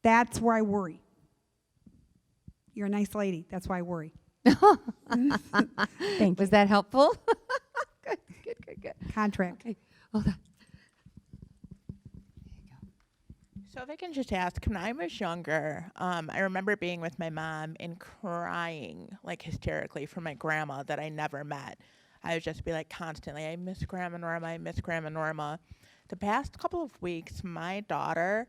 That's where I worry. You're a nice lady. That's why I worry. Thank you. Was that helpful? Good. Contract. Okay. Hold on. So if I can just ask, when I was younger, I remember being with my mom and crying like hysterically for my grandma that I never met. I would just be like constantly, I miss Grandma Norma, I miss Grandma Norma. The past couple of weeks, my daughter,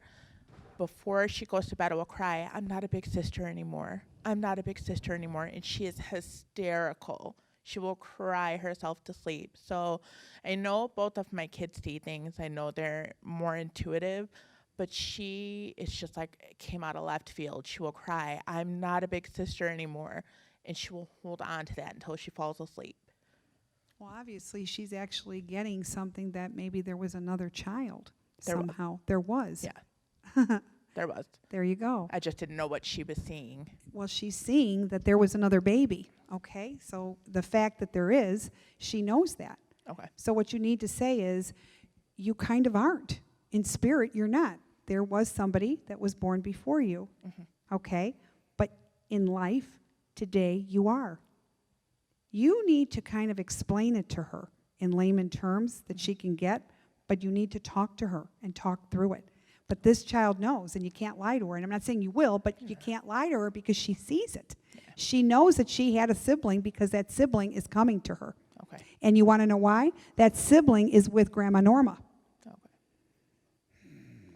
before she goes to bed, will cry, I'm not a big sister anymore. I'm not a big sister anymore. And she is hysterical. She will cry herself to sleep. So I know both of my kids see things. I know they're more intuitive. But she is just like, it came out of left field. She will cry, I'm not a big sister anymore. And she will hold on to that until she falls asleep. Well, obviously, she's actually getting something that maybe there was another child There was. somehow. There was. Yeah. There was. There you go. I just didn't know what she was seeing. Well, she's seeing that there was another baby, okay? So the fact that there is, she knows that. Okay. So what you need to say is, you kind of aren't. In spirit, you're not. There was somebody that was born before you, okay? But in life, today, you are. You need to kind of explain it to her in layman terms that she can get, but you need to talk to her and talk through it. But this child knows, and you can't lie to her. And I'm not saying you will, but you can't lie to her because she sees it. Yeah. She knows that she had a sibling because that sibling is coming to her. Okay. And you want to know why? That sibling is with Grandma Norma.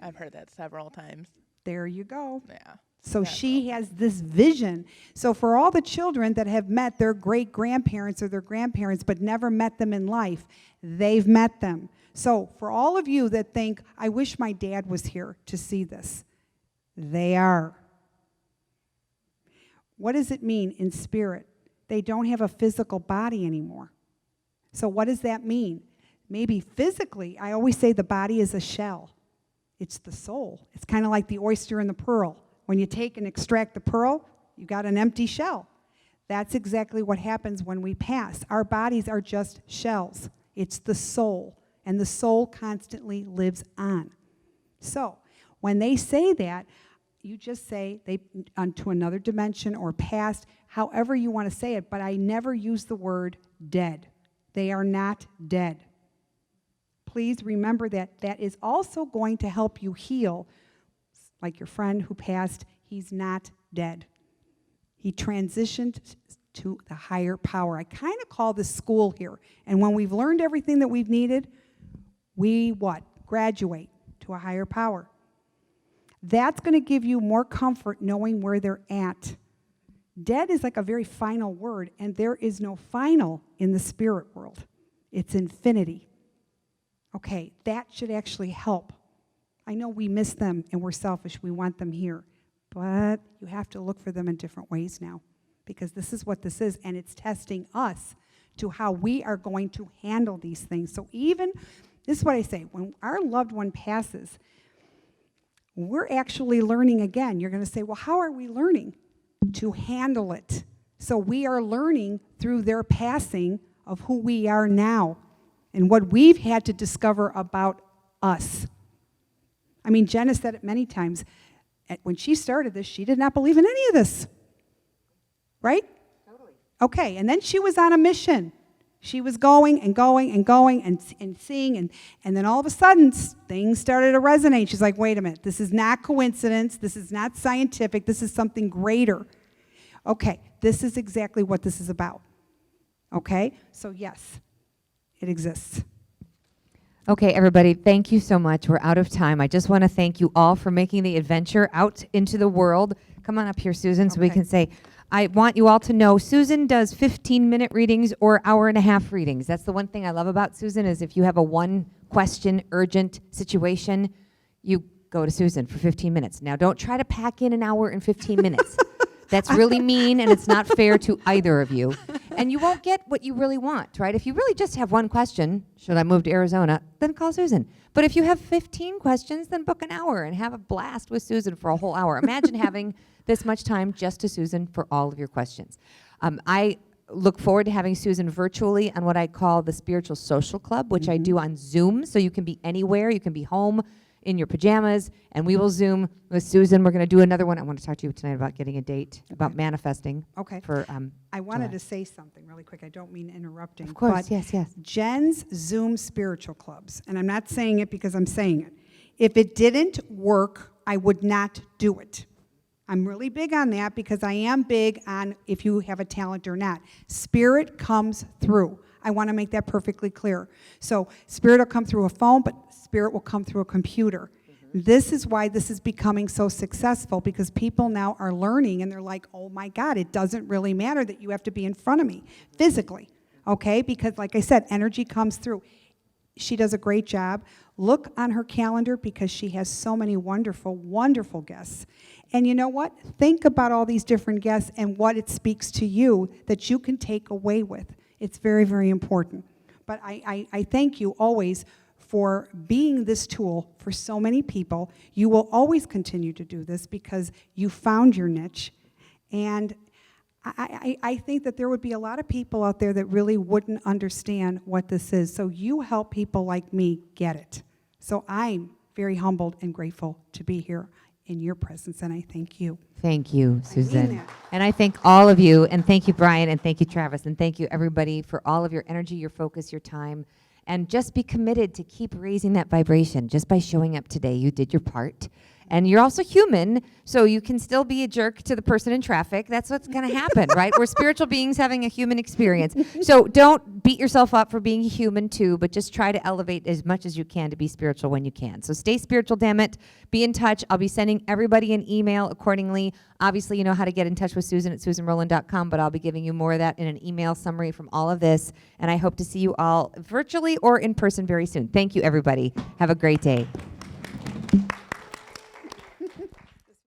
I've heard that several times. There you go. Yeah. So she has this vision. So for all the children that have met their great-grandparents or their grandparents but never met them in life, they've met them. So for all of you that think, I wish my dad was here to see this, they are. What does it mean in spirit? They don't have a physical body anymore. So what does that mean? Maybe physically, I always say the body is a shell. It's the soul. It's kind of like the oyster and the pearl. When you take and extract the pearl, you got an empty shell. That's exactly what happens when we pass. Our bodies are just shells. It's the soul, and the soul constantly lives on. So when they say that, you just say they onto another dimension or past, however you want to say it, but I never use the word dead. They are not dead. Please remember that that is also going to help you heal. Like your friend who passed, he's not dead. He transitioned to the higher power. I kind of call this school here. And when we've learned everything that we've needed, we what? Graduate to a higher power. That's going to give you more comfort knowing where they're at. Dead is like a very final word, and there is no final in the spirit world. It's infinity. Okay, that should actually help. I know we miss them and we're selfish. We want them here. But you have to look for them in different ways now, because this is what this is, and it's testing us to how we are going to handle these things. So even, this is what I say, when our loved one passes, we're actually learning again. You're going to say, well, how are we learning? To handle it. So we are learning through their passing of who we are now and what we've had to discover about us. I mean, Jenna said it many times. When she started this, she did not believe in any of this. Right? Totally. Okay, and then she was on a mission. She was going and going and going and seeing, and then all of a sudden, things started to resonate. She's like, wait a minute, this is not coincidence. This is not scientific. This is something greater. Okay, this is exactly what this is about. Okay? So yes, it exists. Okay, everybody, thank you so much. We're out of time. I just want to thank you all for making the adventure out into the world. Come on up here, Susan, so we can say, I want you all to know Susan does 15-minute readings or hour-and-a-half readings. That's the one thing I love about Susan is if you have a one-question urgent situation, you go to Susan for 15 minutes. Now, don't try to pack in an hour and 15 minutes. That's really mean, and it's not fair to either of you. And you won't get what you really want, right? If you really just have one question, should I move to Arizona, then call Susan. But if you have 15 questions, then book an hour and have a blast with Susan for a whole hour. Imagine having this much time just to Susan for all of your questions. I look forward to having Susan virtually on what I call the Spiritual Social Club, which I do on Zoom, so you can be anywhere. You can be home in your pajamas, and we will Zoom with Susan. We're going to do another one. I want to talk to you tonight about getting a date, about manifesting. Okay. For I wanted July. to say something really quick. I don't mean interrupting. Of course, but yes, yes. Jen's Zoom spiritual clubs, and I'm not saying it because I'm saying it. If it didn't work, I would not do it. I'm really big on that because I am big on if you have a talent or not. Spirit comes through. I want to make that perfectly clear. So spirit will come through a phone, but spirit will come through a computer. This is why this is becoming so successful, because people now are learning and they're like, oh my God, it doesn't really matter that you have to be in front of me physically, okay? Because like I said, energy comes through. She does a great job. Look on her calendar because she has so many wonderful, wonderful guests. And you know what? Think about all these different guests and what it speaks to you that you can take away with. It's very, very important. But I thank you always for being this tool for so many people. You will always continue to do this because you found your niche. And I think that there would be a lot of people out there that really wouldn't understand what this is. So you help people like me get it. So I'm very humbled and grateful to be here in your presence, and I thank you. Thank you, Susan. that. And I thank all of you, and thank you, Brian, and thank you, Travis, and thank you, everybody, for all of your energy, your focus, your time. And just be committed to keep raising that vibration. Just by showing up today, you did your part. And you're also human, so you can still be a jerk to the person in traffic. That's what's going to happen, right? We're spiritual beings having a human experience. So don't beat yourself up for being human too, but just try to elevate as much as you can to be spiritual when you can. So stay spiritual, damn it. Be in touch. I'll be sending everybody an email accordingly. Obviously, you know how to get in touch with Susan at susanrowlen.com, but I'll be giving you more of that in an email summary from all of this. And I hope to see you all virtually or in person very soon. Thank you, everybody. Have a great day.